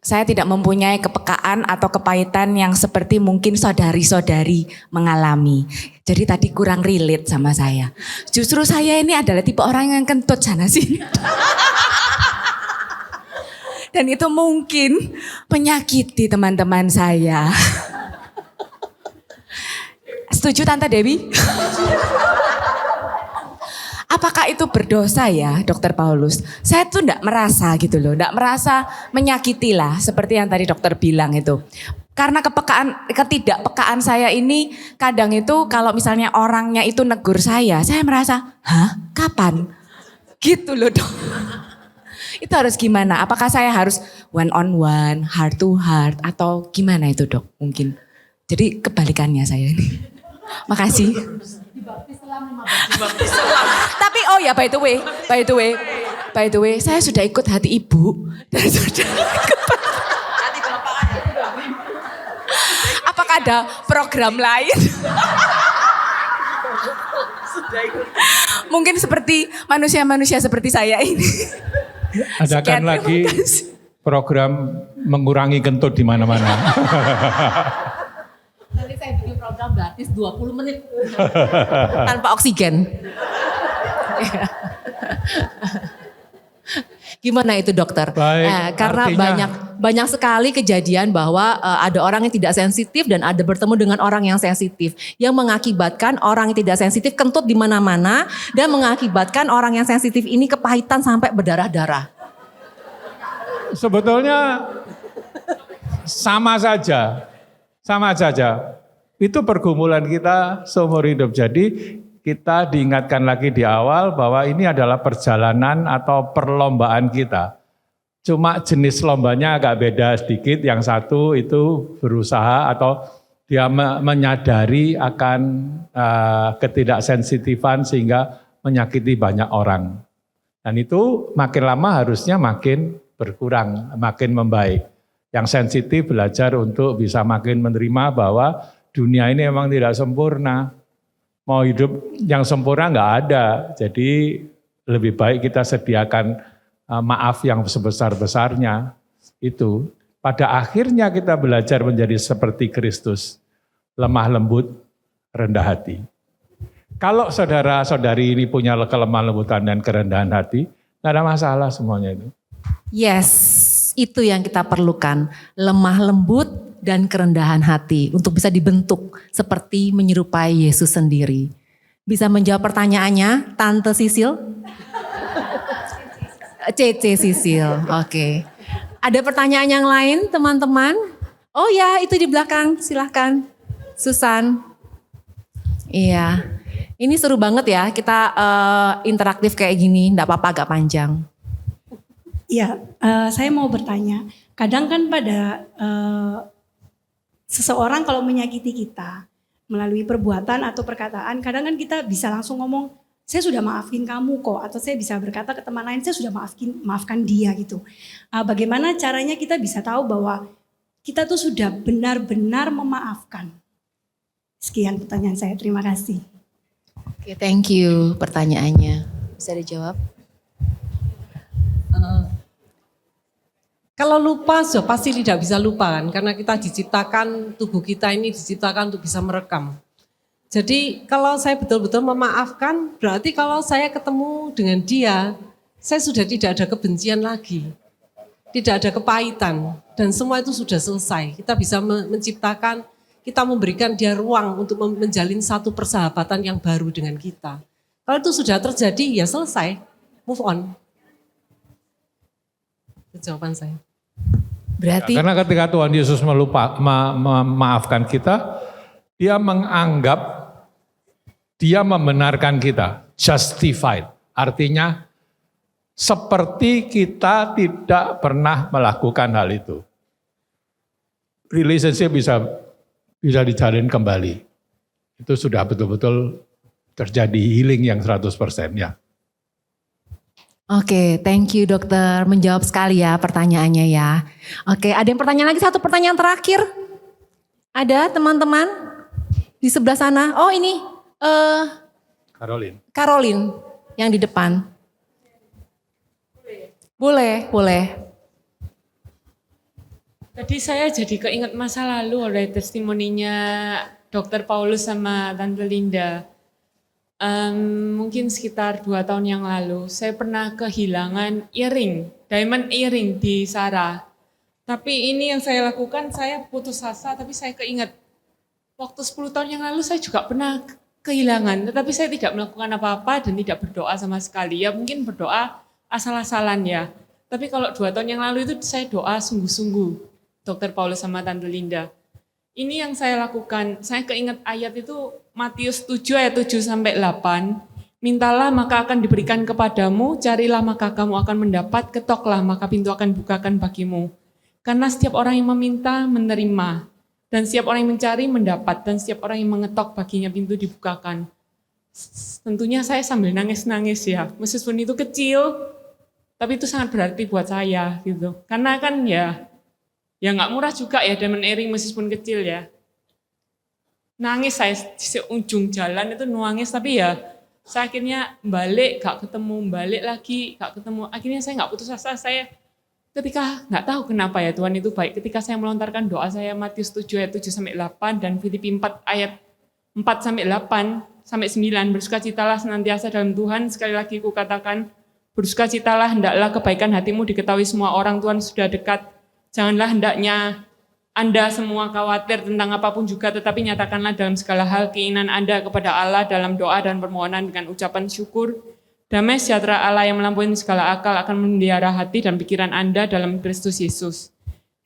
Saya tidak mempunyai kepekaan atau kepahitan yang seperti mungkin saudari-saudari mengalami. Jadi tadi kurang relate sama saya. Justru saya ini adalah tipe orang yang kentut sana sini. Dan itu mungkin menyakiti teman-teman saya. Setuju Tante Dewi? Apakah itu berdosa ya Dokter Paulus? Saya tuh enggak merasa gitu loh, enggak merasa menyakiti lah seperti yang tadi dokter bilang itu. Karena ketidakpekaan saya ini kadang itu kalau misalnya orangnya itu negur saya merasa, hah kapan? Gitu loh dok. Itu harus gimana? Apakah saya harus one on one, heart to heart atau gimana itu dok mungkin? Jadi kebalikannya saya ini. Makasih. Tapi oh ya by the way, saya sudah ikut hati ibu dan sudah ikut. Apakah ada program lain? Mungkin seperti manusia-manusia seperti saya ini.
Adakan lagi program mengurangi kentut di mana-mana.
Nanti saya bikin program gratis 20 menit tanpa oksigen. Gimana itu dokter?
Baik,
Karena banyak sekali kejadian bahwa ada orang yang tidak sensitif dan ada bertemu dengan orang yang sensitif. Yang mengakibatkan orang yang tidak sensitif kentut di mana-mana dan mengakibatkan orang yang sensitif ini kepahitan sampai berdarah-darah.
Sebetulnya sama saja. Itu pergumulan kita seumur hidup. Jadi kita diingatkan lagi di awal bahwa ini adalah perjalanan atau perlombaan kita. Cuma jenis lombanya agak beda sedikit. Yang satu itu berusaha atau dia menyadari akan ketidaksensitifan sehingga menyakiti banyak orang. Dan itu makin lama harusnya makin berkurang, makin membaik. Yang sensitif belajar untuk bisa makin menerima bahwa dunia ini memang tidak sempurna. Mau hidup yang sempurna nggak ada. Jadi lebih baik kita sediakan maaf yang sebesar-besarnya. Itu pada akhirnya kita belajar menjadi seperti Kristus. Lemah lembut, rendah hati. Kalau saudara-saudari ini punya kelemahan lembutan dan kerendahan hati, nggak ada masalah semuanya itu.
Yes, itu yang kita perlukan. Lemah lembut dan kerendahan hati untuk bisa dibentuk seperti menyerupai Yesus sendiri. Bisa menjawab pertanyaannya, Tante Sisil? CC Sisil, oke. Ada pertanyaan yang lain teman-teman? Oh ya, itu di belakang, silahkan. Susan. Iya, ini seru banget ya, kita interaktif kayak gini, enggak apa-apa agak panjang.
Ya, saya mau bertanya, kadang kan pada seseorang kalau menyakiti kita melalui perbuatan atau perkataan, kadang kan kita bisa langsung ngomong, saya sudah maafin kamu kok, atau saya bisa berkata ke teman lain, saya sudah maafkan dia gitu. Bagaimana caranya kita bisa tahu bahwa kita tuh sudah benar-benar memaafkan? Sekian pertanyaan saya, terima kasih.
Oke, thank you pertanyaannya. Bisa dijawab?
Kalau lupa, so pasti tidak bisa lupa kan, karena kita diciptakan, tubuh kita ini diciptakan untuk bisa merekam. Jadi kalau saya betul-betul memaafkan, berarti kalau saya ketemu dengan dia, saya sudah tidak ada kebencian lagi, tidak ada kepahitan, dan semua itu sudah selesai. Kita bisa menciptakan, kita memberikan dia ruang untuk menjalin satu persahabatan yang baru dengan kita. Kalau itu sudah terjadi, ya selesai, move on. Itu jawaban saya.
Berarti
Karena ketika Tuhan Yesus memaafkan kita, dia menganggap, dia membenarkan kita, justified. Artinya seperti kita tidak pernah melakukan hal itu. Relationship bisa dijalin kembali. Itu sudah betul-betul terjadi healing yang 100% ya.
Oke, thank you dokter. Menjawab sekali ya pertanyaannya ya. Oke, ada yang pertanyaan lagi, satu pertanyaan terakhir. Ada teman-teman di sebelah sana? Oh ini, Caroline yang di depan. Boleh.
Tadi saya jadi keinget masa lalu oleh testimoninya Dr. Paulus sama Tante Linda. Mungkin sekitar 2 tahun yang lalu, saya pernah kehilangan earring, diamond earring di Sarah. Tapi ini yang saya lakukan, saya putus asa, tapi saya keinget. Waktu 10 tahun yang lalu saya juga pernah kehilangan, tetapi saya tidak melakukan apa-apa dan tidak berdoa sama sekali. Ya mungkin berdoa asal-asalan ya. Tapi kalau 2 tahun yang lalu itu saya doa sungguh-sungguh, Dr. Paulus sama Tante Linda. Ini yang saya lakukan, saya keinget ayat itu Matius 7 ayat 7-8. Mintalah maka akan diberikan kepadamu, carilah maka kamu akan mendapat, ketoklah maka pintu akan bukakan bagimu. Karena setiap orang yang meminta menerima, dan setiap orang yang mencari mendapat, dan setiap orang yang mengetok baginya pintu dibukakan. Tentunya saya sambil nangis-nangis ya, meskipun itu kecil, tapi itu sangat berarti buat saya gitu. Karena kan ya nggak murah juga ya diamond earring meskipun kecil ya. Nangis saya di ujung jalan itu nangis, tapi ya saya akhirnya balik, gak ketemu, balik lagi, gak ketemu. Akhirnya saya gak putus asa, saya ketika gak tahu kenapa ya Tuhan itu baik. Ketika saya melontarkan doa saya Matius 7 ayat 7-8 dan Filipi 4 ayat 4-8 sampai 9, bersukacitalah senantiasa dalam Tuhan. Sekali lagi ku katakan, Bersukacitalah, hendaklah kebaikan hatimu diketahui semua orang, Tuhan sudah dekat. Janganlah hendaknya Anda semua khawatir tentang apapun juga, tetapi nyatakanlah dalam segala hal keinginan Anda kepada Allah dalam doa dan permohonan dengan ucapan syukur. Damai sejahtera Allah yang melampaui segala akal akan memelihara hati dan pikiran Anda dalam Kristus Yesus.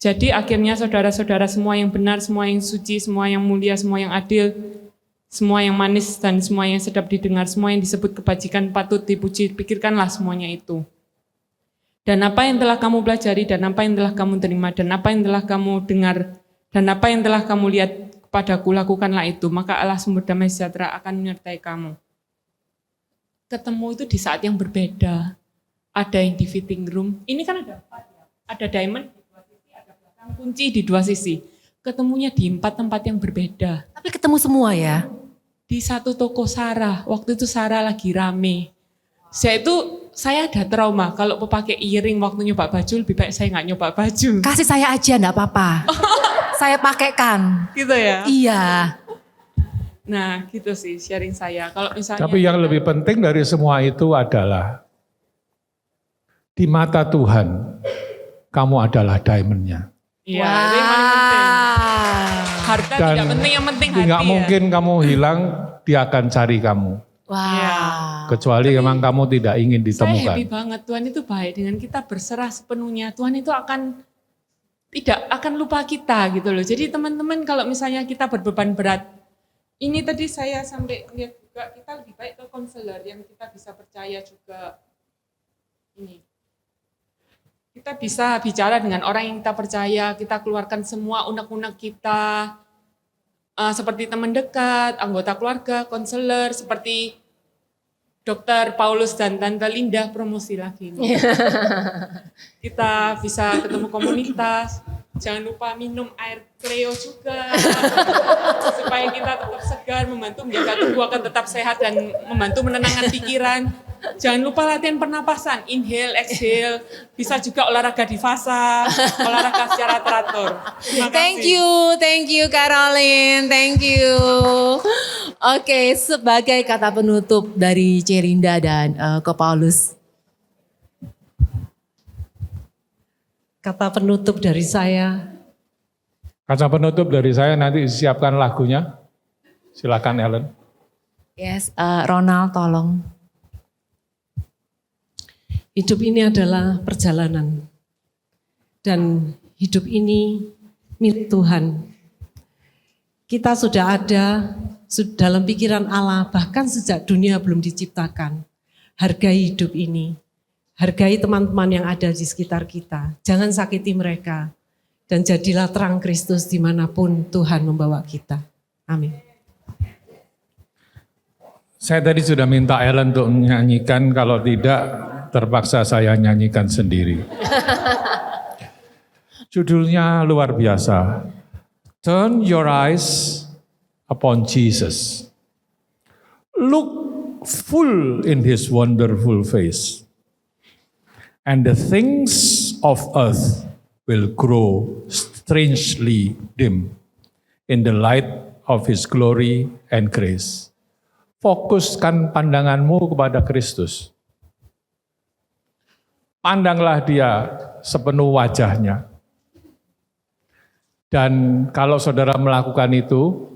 Jadi akhirnya saudara-saudara semua yang benar, semua yang suci, semua yang mulia, semua yang adil, semua yang manis dan semua yang sedap didengar, semua yang disebut kebajikan patut dipuji, pikirkanlah semuanya itu. Dan apa yang telah kamu pelajari, dan apa yang telah kamu terima, dan apa yang telah kamu dengar, dan apa yang telah kamu lihat kepadaku, lakukanlah itu. Maka Allah sumber damai sejahtera akan menyertai kamu. Ketemu itu di saat yang berbeda. Ada yang di fitting room, ini kan ada 4 ya. Ada diamond di 2 sisi, ada belakang kunci di 2 sisi. Ketemunya di 4 tempat yang berbeda.
Tapi ketemu semua ya?
Di satu toko Sarah, waktu itu Sarah lagi rame. Saya ada trauma, kalau pakai earring waktu nyoba baju, lebih baik saya nggak nyoba baju.
Kasih saya aja enggak apa-apa. Saya pakaikan.
Gitu ya?
Iya.
Nah gitu sih sharing saya. Kalau misalnya.
Tapi yang lebih penting dari semua itu adalah di mata Tuhan, kamu adalah diamondnya.
Iya, itu yang paling penting. Harta
Dan
tidak penting, yang penting hati
nggak
ya.
mungkin kamu hilang, dia akan cari kamu.
Wow.
Kecuali memang kamu tidak ingin
Saya
ditemukan.
happy banget, Tuhan itu baik. Dengan kita berserah sepenuhnya, Tuhan itu tidak akan lupa kita gitu loh. Jadi teman-teman kalau misalnya kita berbeban berat, ini tadi saya sampai lihat juga, kita lebih baik ke konselor yang kita bisa percaya juga. Ini. Kita bisa bicara dengan orang yang kita percaya, kita keluarkan semua unek-unek kita, seperti teman dekat, anggota keluarga, konselor, seperti Dokter Paulus dan Tante Linda, promosi lagi. Kita bisa ketemu komunitas, jangan lupa minum air Cleo juga, supaya kita tetap segar, membantu menjaga tubuh akan tetap sehat dan membantu menenangkan pikiran. Jangan lupa latihan pernapasan, inhale, exhale, bisa juga olahraga di fasa, olahraga secara teratur.
Thank you Caroline, thank you. Oke, sebagai kata penutup dari Cerinda dan Ko Paulus.
Kata penutup dari saya,
Kata penutup dari saya nanti siapkan lagunya. Silakan Ellen.
Yes, Ronald tolong.
hidup ini adalah perjalanan. Dan hidup ini milik Tuhan. Kita sudah ada dalam pikiran Allah bahkan sejak dunia belum diciptakan. Hargai hidup ini. Hargai teman-teman yang ada di sekitar kita. Jangan sakiti mereka. Dan jadilah terang Kristus dimanapun Tuhan membawa kita. Amin.
Saya tadi sudah minta Ellen untuk menyanyikan, kalau tidak terpaksa saya nyanyikan sendiri. Judulnya luar biasa. Turn your eyes upon Jesus. Look full in his wonderful face. And the things of earth will grow strangely dim in the light of his glory and grace. Fokuskan pandanganmu kepada Kristus. Pandanglah dia sepenuh wajahnya. Dan kalau saudara melakukan itu,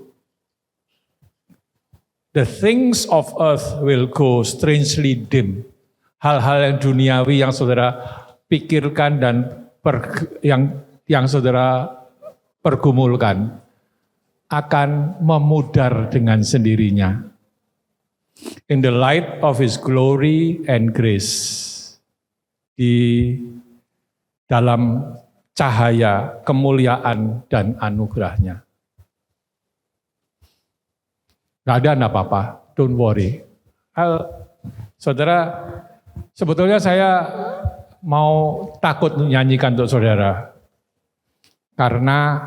the things of earth will go strangely dim. Hal-hal yang duniawi yang saudara pikirkan dan yang saudara pergumulkan akan memudar dengan sendirinya. In the light of his glory and grace. Di dalam cahaya, kemuliaan, dan anugerahnya. Gak ada apa-apa, don't worry. Saudara, sebetulnya saya mau takut nyanyikan untuk saudara. Karena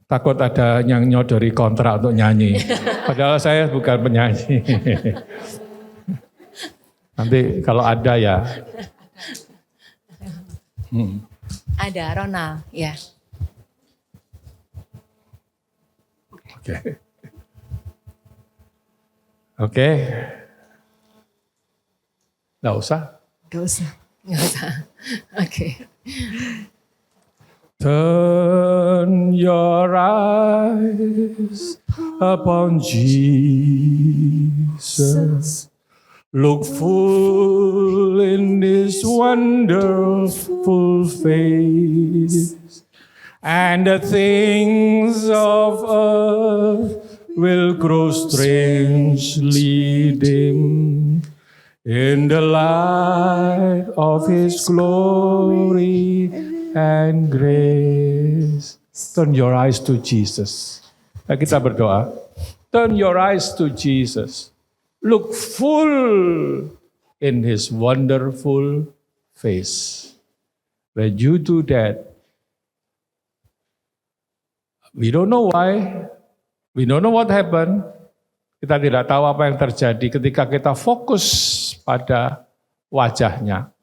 takut ada yang nyodori kontrak untuk nyanyi. Padahal saya bukan penyanyi. Nanti kalau ada ya.
Ada Ronald, ya.
Oke. Nggak usah.
Gak usah. Oke.
Turn your eyes upon Jesus. Look full in His wonderful face, and the things of earth will grow strangely dim in the light of His glory and grace. Turn your eyes to Jesus. Nah, kita berdoa. Turn your eyes to Jesus. Look full in His wonderful face. When you do that, we don't know why, we don't know what happened. Kita tidak tahu apa yang terjadi ketika kita fokus pada wajahnya.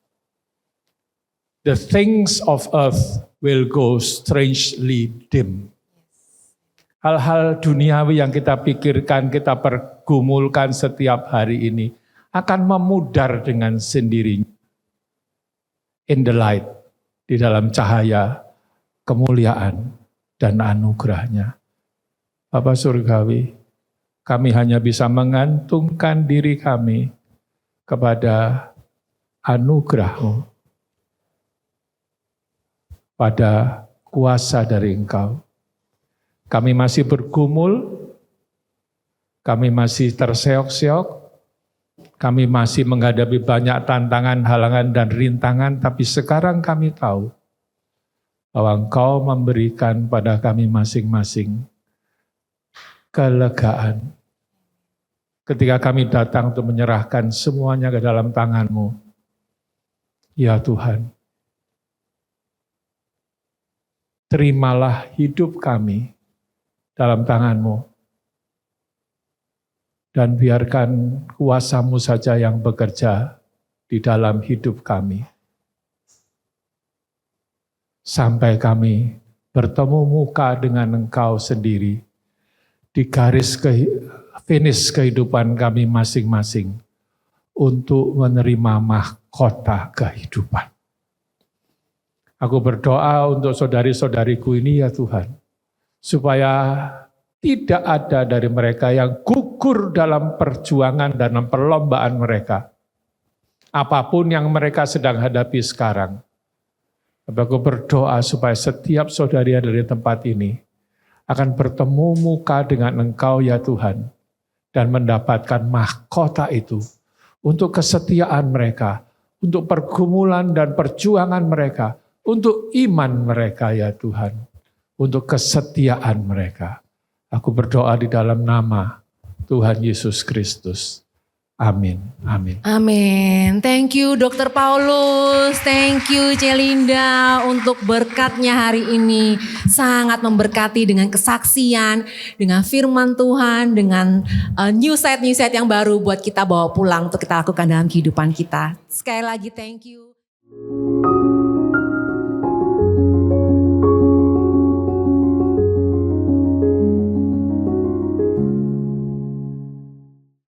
The things of earth will go strangely dim. Hal-hal duniawi yang kita pikirkan, kita pergumulkan setiap hari ini akan memudar dengan sendirinya. In the light, di dalam cahaya, kemuliaan, dan anugerahnya. Bapa Surgawi, kami hanya bisa mengantungkan diri kami kepada anugerah-Mu, pada kuasa dari Engkau. Kami masih bergumul, kami masih terseok-seok, kami masih menghadapi banyak tantangan, halangan, dan rintangan, tapi sekarang kami tahu bahwa Engkau memberikan pada kami masing-masing kelegaan. Ketika kami datang untuk menyerahkan semuanya ke dalam tangan-Mu, ya Tuhan, terimalah hidup kami dalam tangan-Mu, dan biarkan kuasa-Mu saja yang bekerja di dalam hidup kami. Sampai kami bertemu muka dengan Engkau sendiri di garis finish kehidupan kami masing-masing untuk menerima mahkota kehidupan. Aku berdoa untuk saudari-saudariku ini ya Tuhan, supaya tidak ada dari mereka yang gugur dalam perjuangan dan dalam perlombaan mereka. Apapun yang mereka sedang hadapi sekarang. Aku berdoa supaya setiap saudari yang dari tempat ini akan bertemu muka dengan Engkau ya Tuhan, dan mendapatkan mahkota itu untuk kesetiaan mereka, untuk pergumulan dan perjuangan mereka, untuk iman mereka ya Tuhan, untuk kesetiaan mereka. Aku berdoa di dalam nama Tuhan Yesus Kristus. Amin. Amin.
Amin. Thank you Dr. Paulus, thank you Celinda untuk berkatnya hari ini. Sangat memberkati dengan kesaksian, dengan firman Tuhan, dengan new set yang baru buat kita bawa pulang untuk kita lakukan dalam kehidupan kita. Sekali lagi thank you.